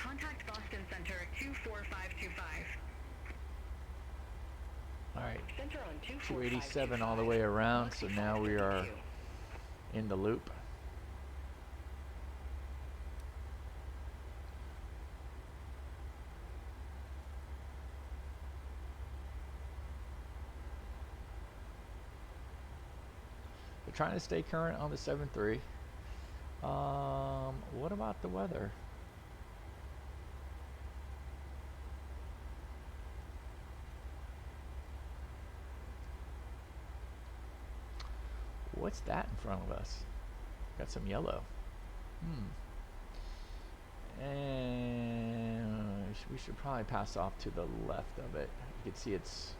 Contact Boston Center 24525. Alright, Center on 287 all the way around, so now we are in the loop. We're trying to stay current on the 7.3. What about the weather? What's that in front of us? Got some yellow. And we should probably pass off to the left of it. You can see it's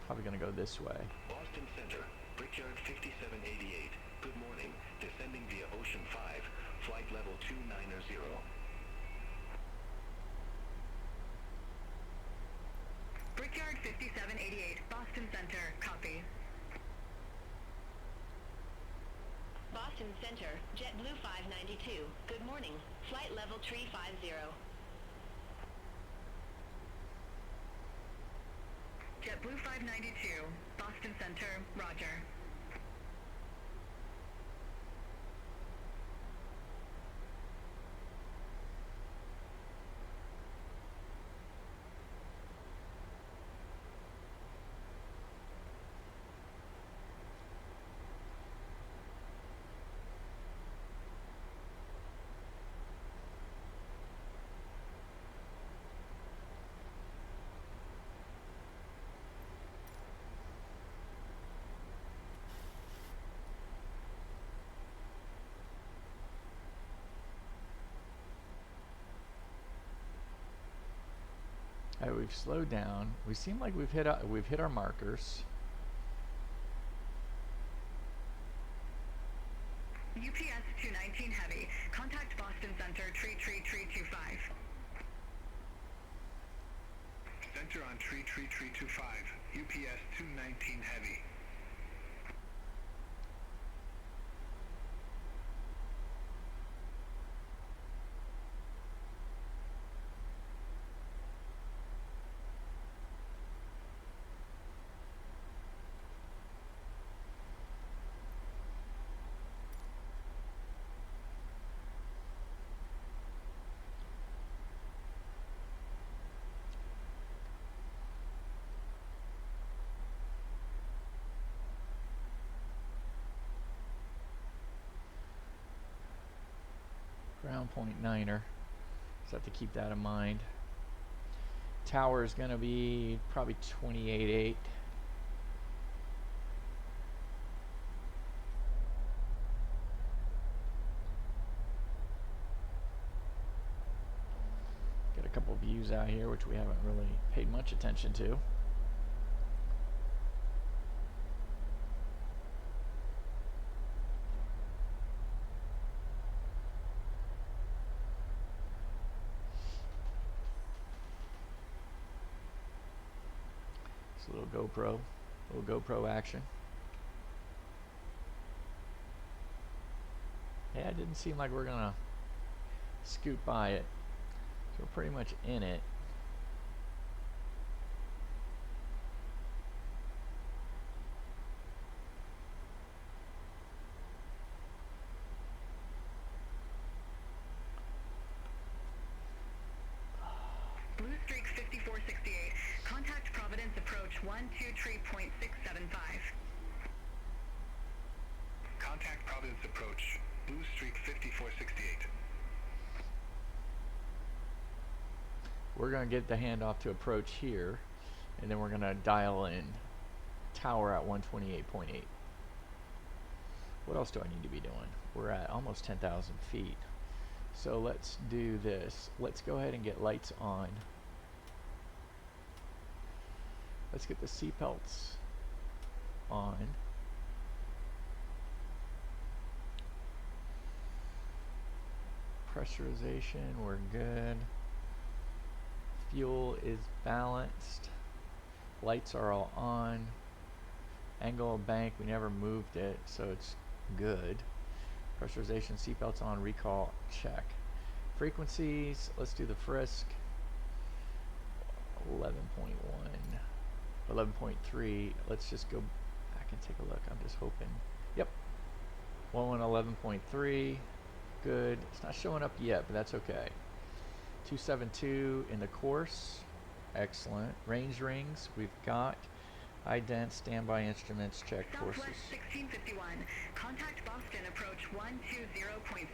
probably going to go this way. Boston Center, Brickyard 5788. Good morning. Descending via Ocean 5, flight level 290. Brickyard 5788, Boston Center, copy. Boston Center, JetBlue 592. Good morning. Flight level 350. JetBlue 592, Boston Center, roger. Alright, we've slowed down. We seem like we've hit our markers. UPS 219 heavy. Contact Boston Center, tree 325. Center on tree 325. UPS 219 heavy. Ground point niner. So have to keep that in mind. Tower is going to be probably 28.8. Get a couple views out here, which we haven't really paid much attention to. A little GoPro action. Yeah, it didn't seem like we're gonna scoot by it, so we're pretty much in it. Blue Streak 5468. Contact Providence approach 123.675. Contact Providence approach. Blue Streak 5468. We're going to get the handoff to approach here, and then we're going to dial in tower at 128.8. What else do I need to be doing? We're at almost 10,000 feet. So let's do this. Let's go ahead and get lights on. Let's get the seatbelts on. Pressurization, we're good. Fuel is balanced. Lights are all on. Angle of bank, we never moved it, so it's good. Pressurization, seatbelts on, recall, check. Frequencies, let's do the frisk. 11.1, 11.3. Let's just go back and take a look. I'm just hoping. Yep. 11.3. Good. It's not showing up yet, but that's okay. 272 in the course. Excellent. Range rings, we've got. Ident, standby instruments, check courses. Southwest 1651. Contact Boston approach 120.6.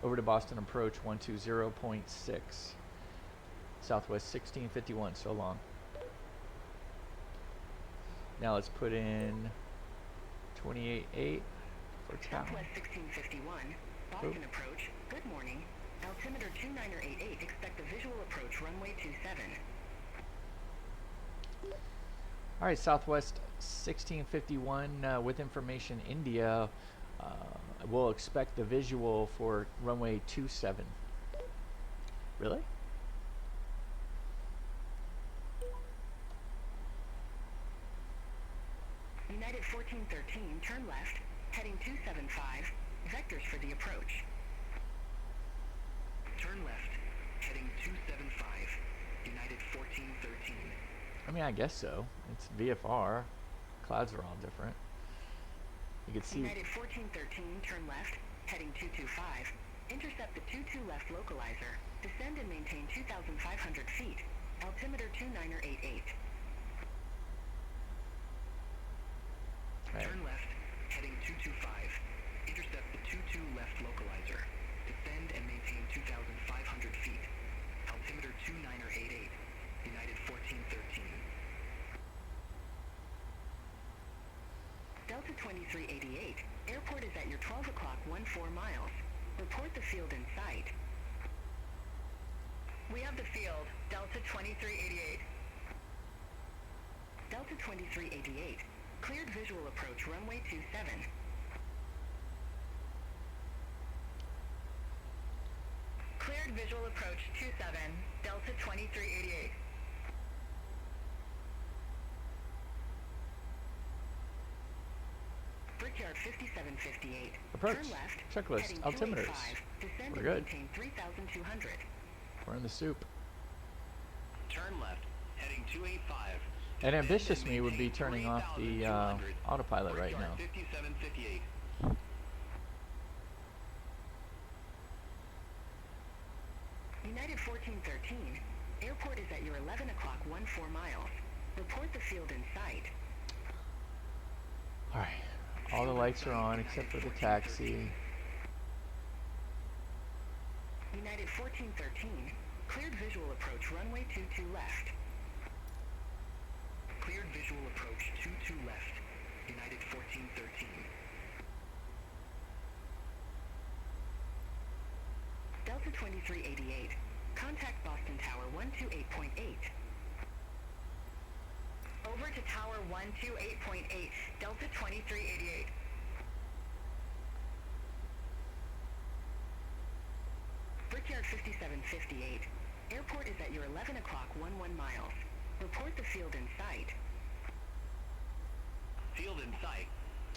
Over to Boston approach 120.6. Southwest 1651, so long. Now let's put in 28.8 for tower. Southwest 1651, Boston approach, good morning. Altimeter 2988, expect a visual approach, runway 27. All right, Southwest 1651 with information India. We'll expect the visual for runway 27. Really? United 1413, turn left, heading 275, vectors for the approach. Turn left, heading 275, United 1413. I mean, I guess so. It's VFR. Clouds are all different. You can see. United 1413, turn left, heading 225. Intercept the 22 left localizer. Descend and maintain 2,500 feet. Altimeter 2988. Right. Turn left, heading 225. Intercept the 22 left localizer. Descend and maintain 2,500 feet. Altimeter 2988, United 1413. Delta 2388, airport is at your 12 o'clock 14 miles. Report the field in sight. We have the field, Delta 2388. Delta 2388, cleared visual approach runway 27. Cleared visual approach 27, Delta 2388. Brickyard 5758. Approach. Turn left. Checklist. Heading Altimeters. 285. Descend We're and good. maintain 3,200. We're in the soup. Turn left, heading 285. And ambitious me would be turning off the autopilot right now. 5758. United 1413. Airport is at your 11 o'clock 14 miles. Report the field in sight. Alright. All the lights are on except for the taxi. United 1413. Cleared visual approach runway 22 left. Cleared visual approach 22 left, United 1413. Delta 2388. Contact Boston Tower 128.8. Over to Tower 128.8, Delta 2388. Brickyard 5758. Airport is at your 11 o'clock 11 miles. Report the field in sight. Field in sight.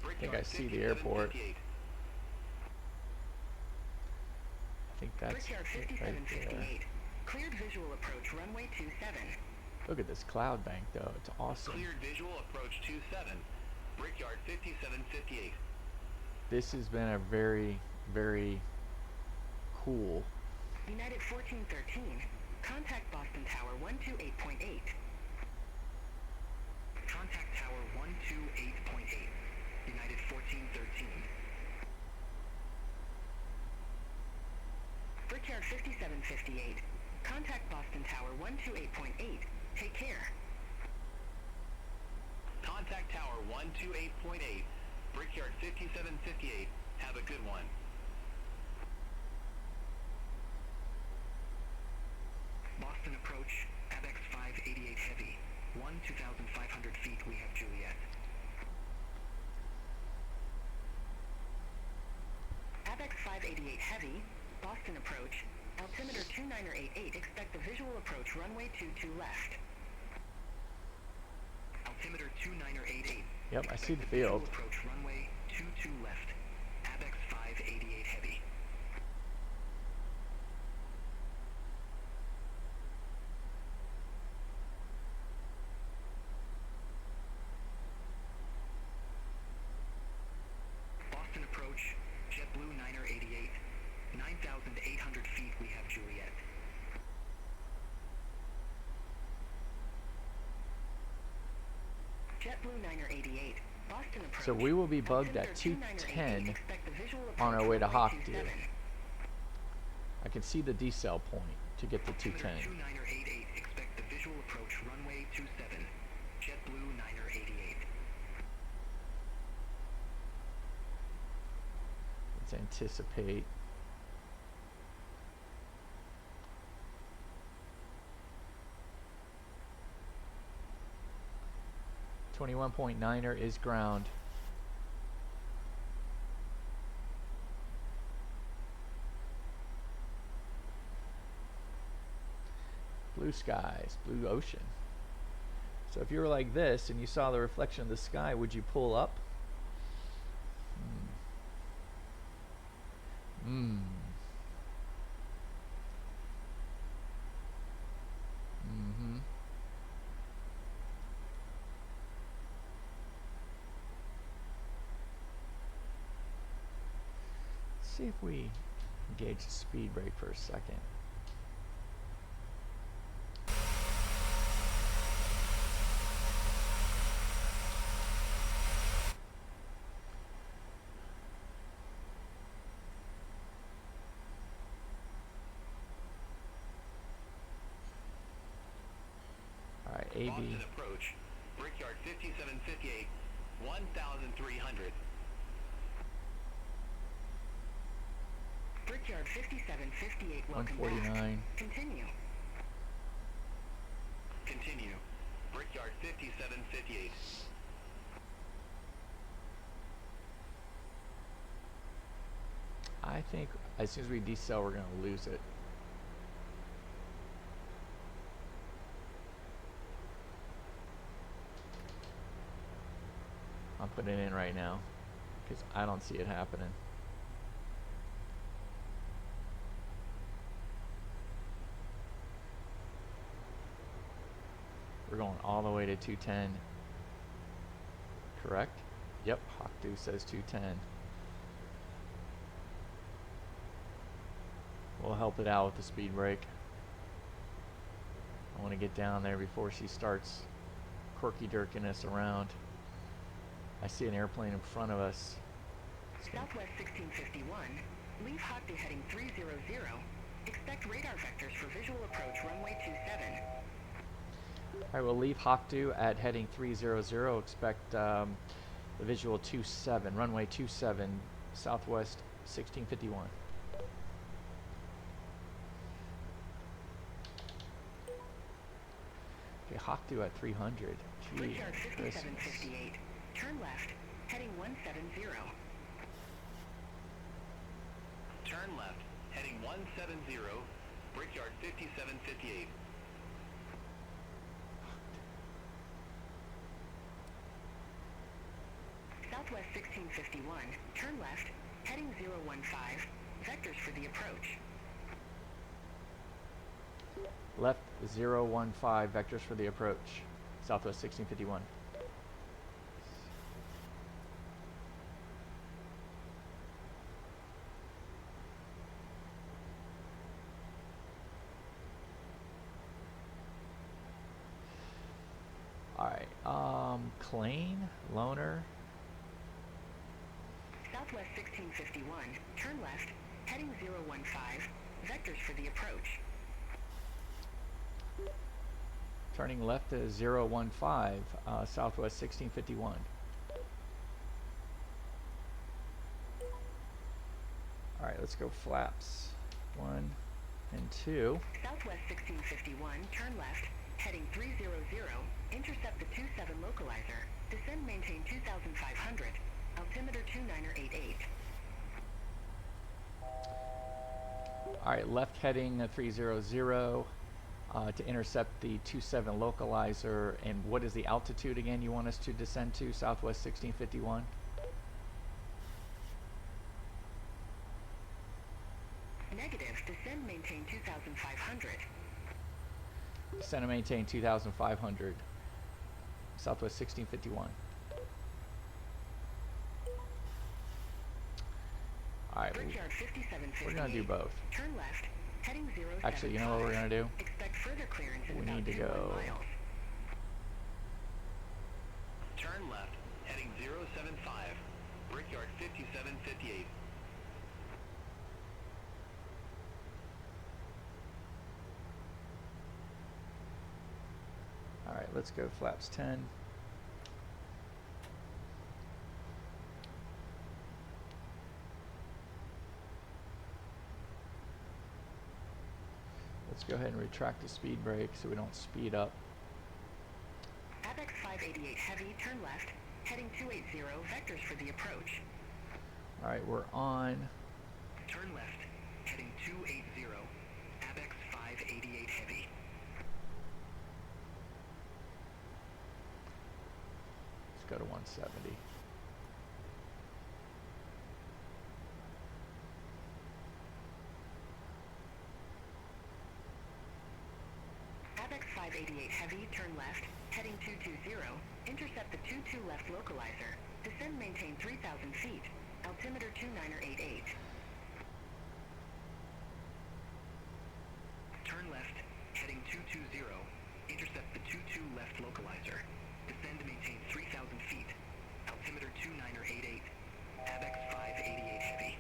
I think I see the airport. I think that's Brickyard it right 5758. there. Cleared visual approach runway 27. Look at this cloud bank though. It's awesome. Cleared visual approach 27, Brickyard 5758. This has been a very, very cool. United 1413. Contact Boston Tower 128.8. Contact Tower 128.8, United 1413. Brickyard 5758. Contact Boston Tower 128.8. Take care. Contact Tower 128.8, Brickyard 5758. Have a good one. Boston approach, ABX 588 heavy. 2,500 feet, we have Juliet. ABX 588 heavy. Boston approach. Altimeter 2988. Expect the visual approach runway 22 left. Altimeter 2988. Yep, I see the field. Approach runway 22 left. ABX 588 heavy. JetBlue 988, Boston approach. So we will be bugged at 210 on our way to Hockdew. I can see the decel point to get to 210. 2988, expect the visual approach runway 27. JetBlue 988. Let's anticipate. .9er is ground. Blue skies, blue ocean. So if you were like this and you saw the reflection of the sky, would you pull up? Let's see if we engage the speed brake for a second. AB. Boston approach, Brickyard 5758, 1,300. Brickyard 5758, welcome 149. back. Continue. Continue. Brickyard 5758. I think as soon as we decel, we're going to lose it. I'm putting it in right now because I don't see it happening. We're going all the way to 210. Correct? Yep, Hockdew says 210. We'll help it out with the speed brake. I want to get down there before she starts quirky dirking us around. I see an airplane in front of us. Southwest 1651, leave Hockdew heading 300. Expect radar vectors for visual approach runway 27. Alright, we'll leave Hockdew at heading 300. Expect the visual 27, runway 27, Southwest 1651. Okay, Hockdew at 300. Gee, Brickyard 5758, turn left, heading 170. Turn left, heading 170, Brickyard 5758. Southwest 1651, turn left, heading 015, vectors for the approach. Left 015, vectors for the approach. Southwest 1651. Alright, Klein, Loner. Southwest 1651, turn left, heading 015, vectors for the approach. Turning left to 015, Southwest 1651. Alright, let's go flaps. 1 and 2. Southwest 1651, turn left, heading 300, intercept the 27 localizer, descend maintain 2500, altimeter 2988. Alright, left heading 300 to intercept the 27 localizer. And what is the altitude again you want us to descend to, Southwest 1651? Negative, descend maintain 2500. Descend and maintain 2500, Southwest 1651. Alright, Brickyard 5758, we're going to do both. Turn left, heading 075. Actually, you know what we're going to do? Expect further clearance in We about need to 21 go miles. Turn Turn left, heading 075. Brickyard 5758. All right, let's go flaps 10. Let's go ahead and retract the speed brake so we don't speed up. ABEX 588 heavy, turn left, heading 280, vectors for the approach. All right, we're on. Turn left, heading 280, ABEX 588 heavy. Let's go to 170. ABEX 588 heavy, turn left, heading 220, intercept the 22 left localizer, descend maintain 3,000 feet, altimeter 2988. Turn left, heading 220, intercept the 22 left localizer, descend maintain 3,000 feet, altimeter 2988, ABEX 588 heavy.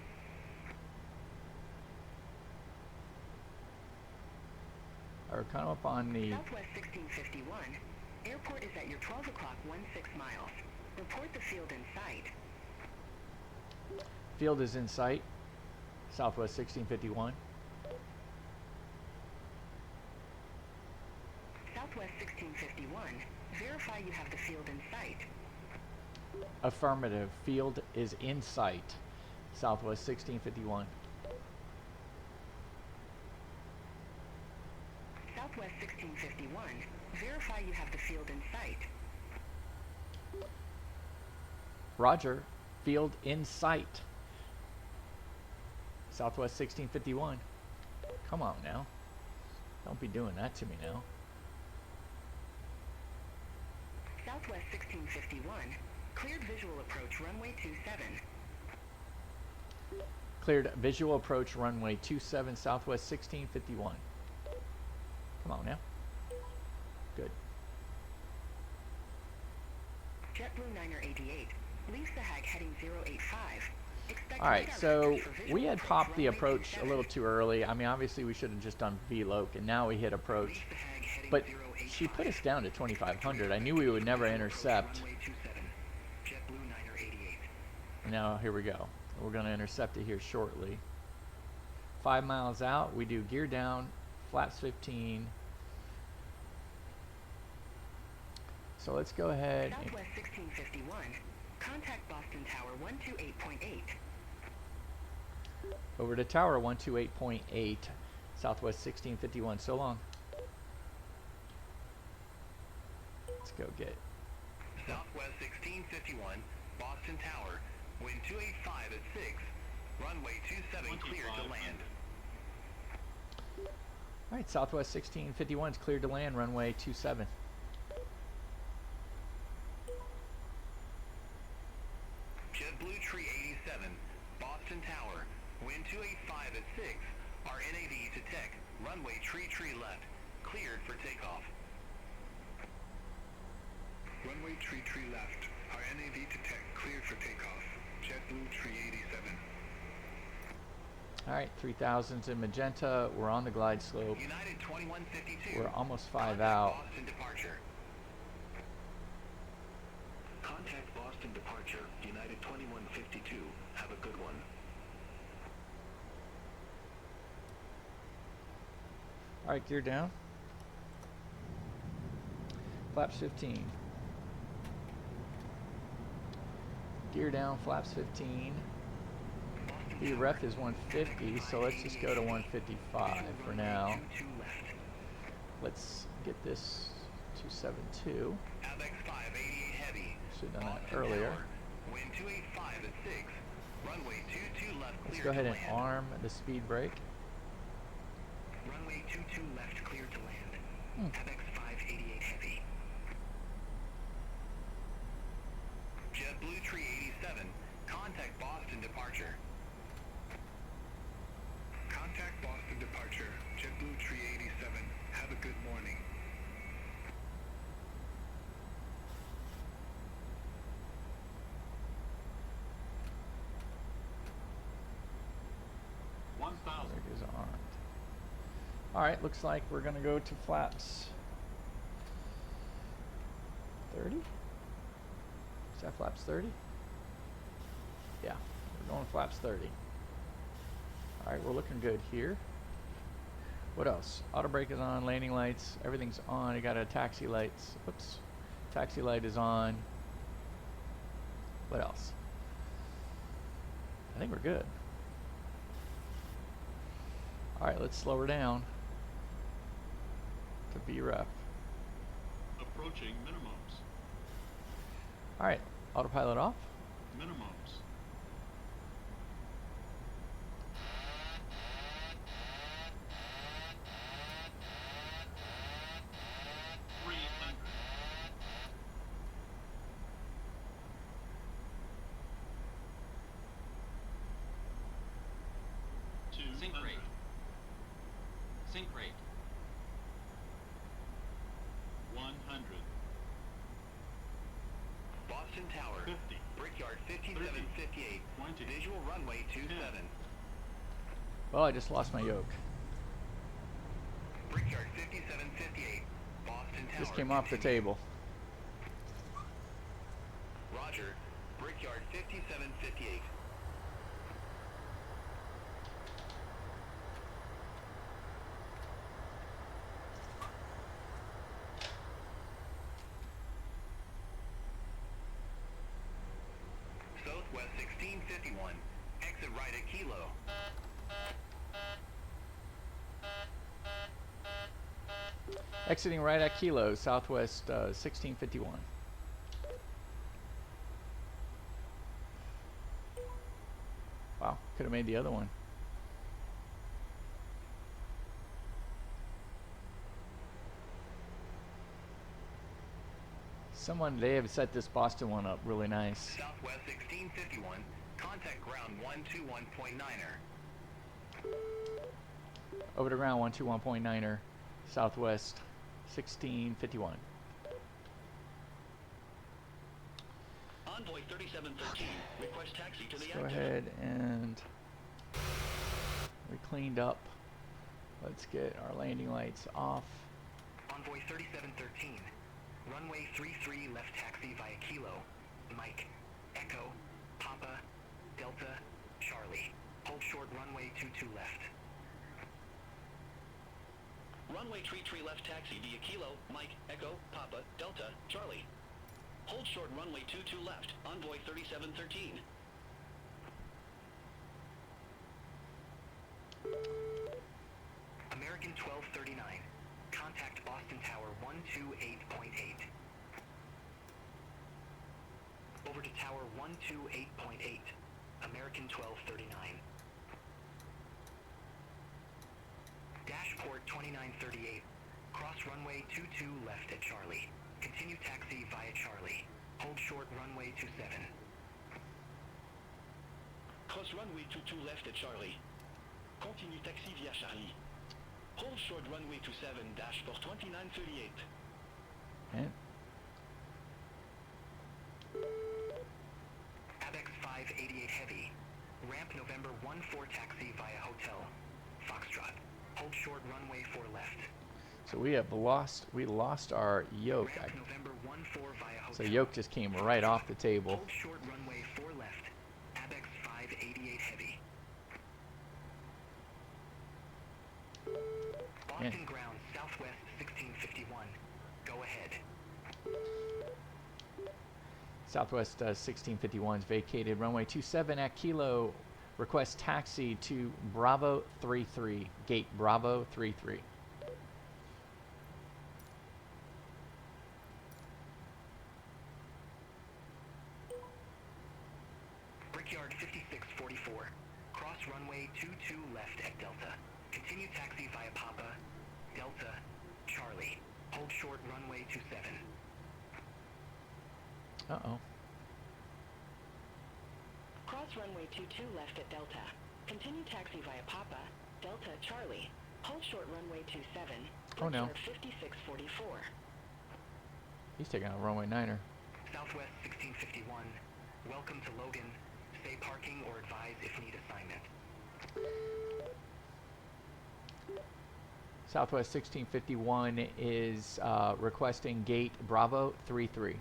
We're kind of up on the Southwest 1651. Airport is at your 12 o'clock 16 miles. Report the field in sight. field is in sight. Southwest 1651. Southwest 1651. Verify you have the field in sight. Affirmative. Field is in sight. Southwest 1651. Southwest 1651. Verify you have the field in sight. Roger. Field in sight. Southwest 1651. Come on now. Don't be doing that to me now. Southwest 1651. Cleared visual approach runway 27. Cleared visual approach runway 27 Southwest 1651. Come on now. Good. JetBlue 988. Leaves the hag heading 085. All right, so we had popped the approach a little too early. I mean, obviously we should have just done VLOC, and now we hit approach. But she put us down to 2,500. I knew we would never intercept. Now here we go. We're going to intercept it here shortly. 5 miles out, we do gear down, flaps 15. So let's go ahead. Southwest 1651. Contact Boston Tower 128.8. Over to Tower 128.8, Southwest 1651. So long. Let's go get. Southwest 1651, Boston Tower, wind 285 at 6, runway 27 cleared to land. All right, Southwest 1651 is cleared to land, runway 27. JetBlue Tree 87, Boston Tower, wind 285 at 6, our NAV to tech, runway tree left, cleared for takeoff. Runway tree left. Our NAV to tech cleared for takeoff. JetBlue Tree 87. All right, 3000's in magenta. We're on the glide slope. United 2152. We're almost 5 out. Boston departure. Contact Boston departure, United 2152. Have a good one. All right, gear down. Flaps 15. Gear down, flaps 15. The ref is 150, so let's just go to 155 for now. Let's get this 272. ABEX 588 heavy. Should have done that earlier. Wind 285 at 6. Runway 22 left clear. Let's go ahead and land. arm the speed brake. Runway 22 left clear to land. ABEX 588 heavy. JetBlue Tree 87. Contact Boston departure. Contact Boston departure. JetBlue Tree 87. Have a good morning. Rig is armed. Alright, looks like we're going to go to flaps 30? Is that flaps 30? Yeah, we're going flaps 30. Alright, we're looking good here. What else? Auto brake is on, landing lights, everything's on. You got a taxi lights. Oops. Taxi light is on. What else? I think we're good. Alright, let's slow her down to B-ref. Approaching minimums. Alright, autopilot off. Minimums. 300. Sync rate. Sync rate. 100. Boston Tower. 50. Brickyard 5758. 20. Visual runway 27. Well, I just lost my yoke. Brickyard 5758. Boston Tower. Just came off the continue. table. Roger. Brickyard 5758. Southwest 1651. Exit right at Kilo. Exiting right at Kilo, Southwest 1651. Wow, could have made the other one. They have set this Boston one up really nice. Southwest 1651. Contact ground 121.9er. Over to ground 121.9er, Southwest 1651. Envoy 3713. Request taxi to the Let's go ahead and we cleaned up. Let's get our landing lights off. Envoy 3713. Runway 33 left taxi via Kilo. Mike. Echo. Papa. Delta. Charlie. Hold short runway 22 left. Runway 33 left taxi via Kilo, Mike, Echo, Papa, Delta, Charlie. Hold short runway 22 left. Envoy 3713. American 1239. Contact Boston Tower 128.8. Over to Tower 128.8. American 1239. Dashport 2938. Cross runway 22 left at Charlie. Continue taxi via Charlie. Hold short runway 27. Cross runway 22 left at Charlie. Continue taxi via Charlie. Hold short runway 27, dashport 2938. Okay. Abex 588 Heavy. Ramp November 14 taxi via Hotel. Foxtrot. Hold short runway 4 left. So we lost our yoke. Ramp November 14 via Hotel. So yoke just came right off the table. Hold short runway 4 left. Abex 588 Heavy. Boston ground Southwest 1651. Go ahead. Southwest 1651's vacated runway 27 at Kilo. Request taxi to Bravo 33. Gate Bravo 33. Brickyard 5644. Cross runway 22 left at Delta. Continue taxi via Papa, Delta, Charlie. Hold short runway 27. Uh-oh. Cross runway 22 left at Delta. Continue taxi via Papa, Delta, Charlie. Hold short runway 27. Oh no. 5644. He's taking out runway 9er. Southwest 1651. Welcome to Logan. Stay parking or advise if need assignment. Southwest 1651 is requesting gate Bravo 33.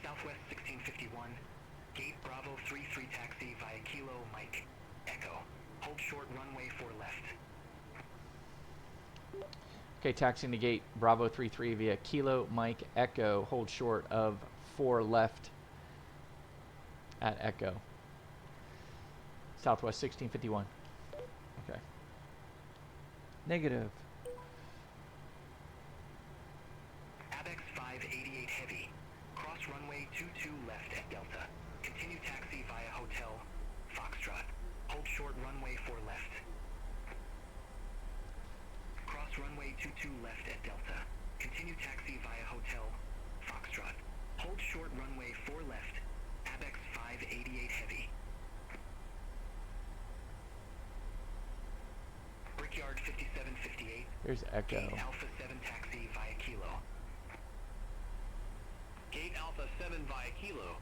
Southwest 1651, gate Bravo 33 taxi via Kilo Mike Echo. Hold short runway 4 left. Okay, taxiing to gate Bravo 33 via Kilo Mike Echo. Hold short of 4 left at Echo. Southwest 1651. Okay. Negative. ABEX 588 Heavy. Cross runway 22 left at Delta. Continue taxi via Hotel Foxtrot. Hold short runway 4 left. Cross runway 22 left at Delta. Continue taxi via Hotel Foxtrot. Hold short runway 4 left. ABEX 588 Heavy. Brickyard 5758. Here's Echo. Gate Alpha 7 taxi via Kilo. Gate Alpha 7 via Kilo.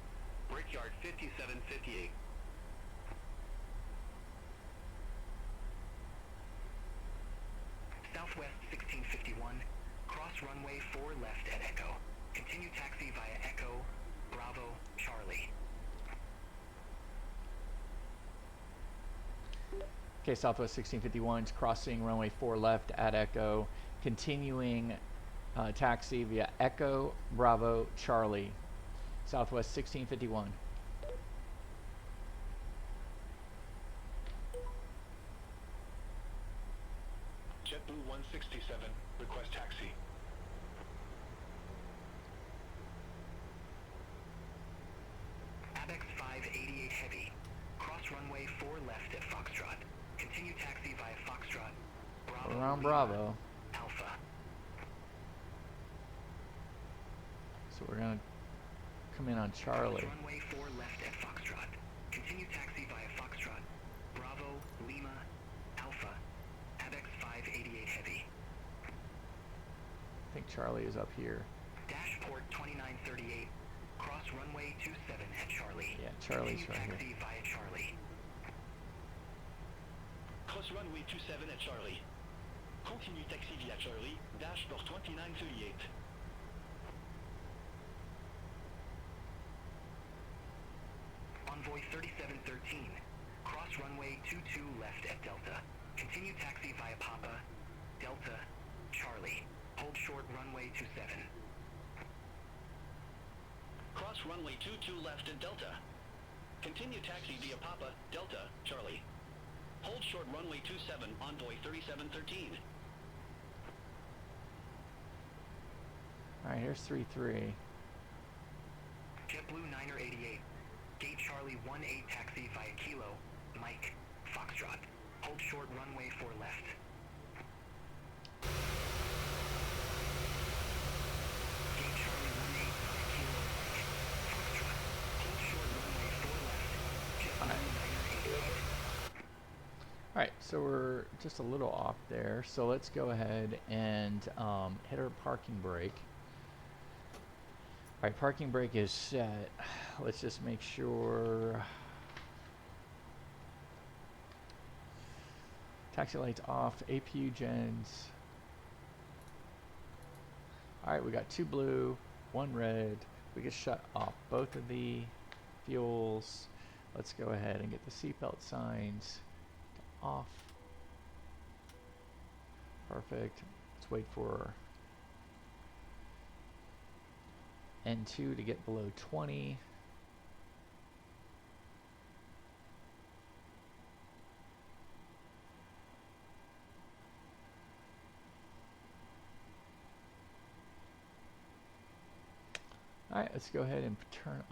Brickyard 5758. Southwest 1651. Cross runway 4 left at Echo. Continue taxi via Echo, Bravo, Charlie. Okay, Southwest 1651 is crossing runway 4 left at Echo, continuing taxi via Echo, Bravo, Charlie. Southwest 1651. JetBlue 167, request taxi. ABEX 588 Heavy. Cross runway 4 left at Foxtrot. Continue taxi via Foxtrot. Bravo. Around Lima, Bravo. Alpha. So we're going to come in on Charlie. Cross runway 4 left at Foxtrot. Continue taxi via Foxtrot. Bravo, Lima, Alpha. ABEX 588 Heavy. I think Charlie is up here. Dashport 2938. Cross runway 27 at Charlie. Yeah, Charlie's Continue right taxi here. via Charlie. Cross runway 27 at Charlie. Continue taxi via Charlie. Dashport 2938. Envoy 3713. Cross runway 22 left at Delta. Continue taxi via Papa, Delta, Charlie. Hold short runway 27. Cross runway 22 left at Delta. Continue taxi via Papa, Delta, Charlie. Hold short runway 27, Envoy 3713. Alright, here's 33. JetBlue 988. Gate Charlie 18 taxi via Kilo, Mike, Foxtrot. Hold short runway 4 left. Gate Charlie 18 via Kilo, Mike, Foxtrot. Hold short runway 4 left. JetBlue 988. Alright, so we're just a little off there. So let's go ahead and hit our parking brake. Alright, parking brake is set. Let's just make sure. Taxi lights off, APU gens. Alright, we got 2 blue, 1 red. We can shut off both of the fuels. Let's go ahead and get the seatbelt signs off. Perfect. Let's wait for N2 to get below 20. Alright, let's go ahead and turn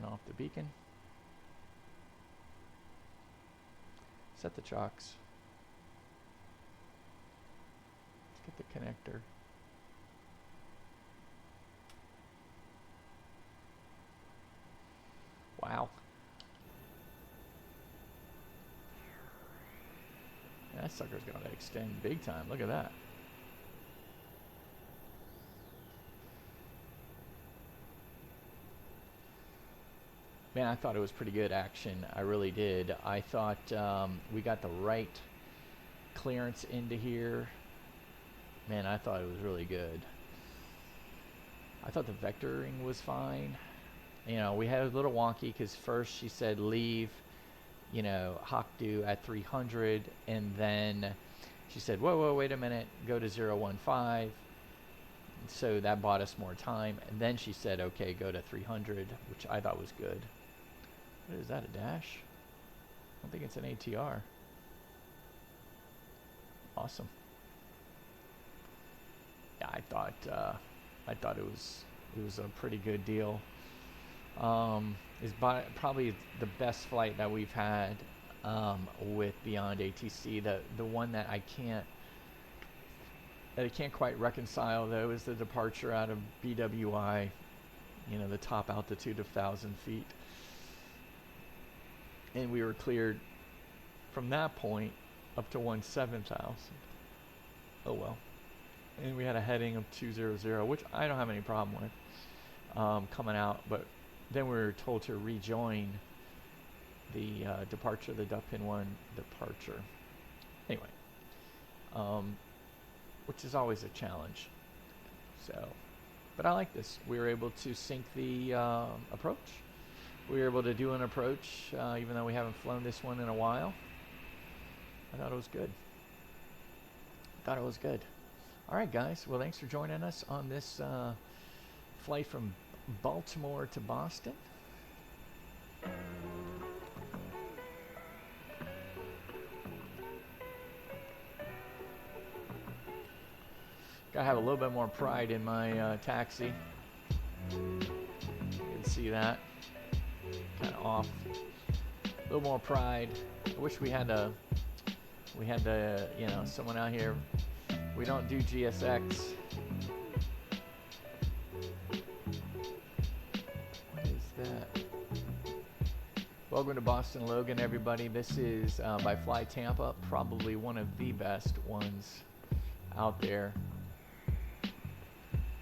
off the beacon. Set the chocks. Let's get the connector. Wow. Yeah, that sucker's gonna extend big time. Look at that. man, I thought it was pretty good action. I really did. I thought we got the right clearance into here. Man, I thought it was really good. I thought the vectoring was fine. You know, we had a little wonky because first she said leave, you know, Hawkdew at 300, and then she said, whoa, wait a minute, go to 015. So that bought us more time. And then she said, okay, go to 300, which I thought was good. What is that, a dash? I don't think it's an ATR. Awesome. Yeah, I thought it was a pretty good deal. Is probably the best flight that we've had with BeyondATC. The one that I can't quite reconcile though is the departure out of BWI. You know, the top altitude of 1,000 feet, and we were cleared from that point up to 17,000. Oh well. And we had a heading of 200, which I don't have any problem with coming out, but then we were told to rejoin the departure, the duck pin 1 departure. Anyway, which is always a challenge. So, but I like this. We were able to sync the approach. We were able to do an approach, even though we haven't flown this one in a while. I thought it was good. All right, guys. Well, thanks for joining us on this flight from Baltimore to Boston. Gotta have a little bit more pride in my taxi. You can see that. Kind of off. A little more pride. I wish we had you know, someone out here. We don't do GSX. What is that? Welcome to Boston Logan, everybody. This is by FlyTampa, probably one of the best ones out there.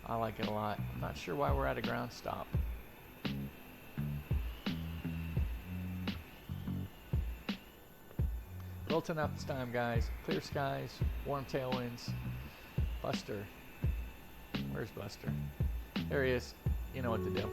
I like it a lot. I'm not sure why we're at a ground stop. Wilton up this time, guys. Clear skies, warm tailwinds. Buster. Where's Buster? There he is. You know what to do.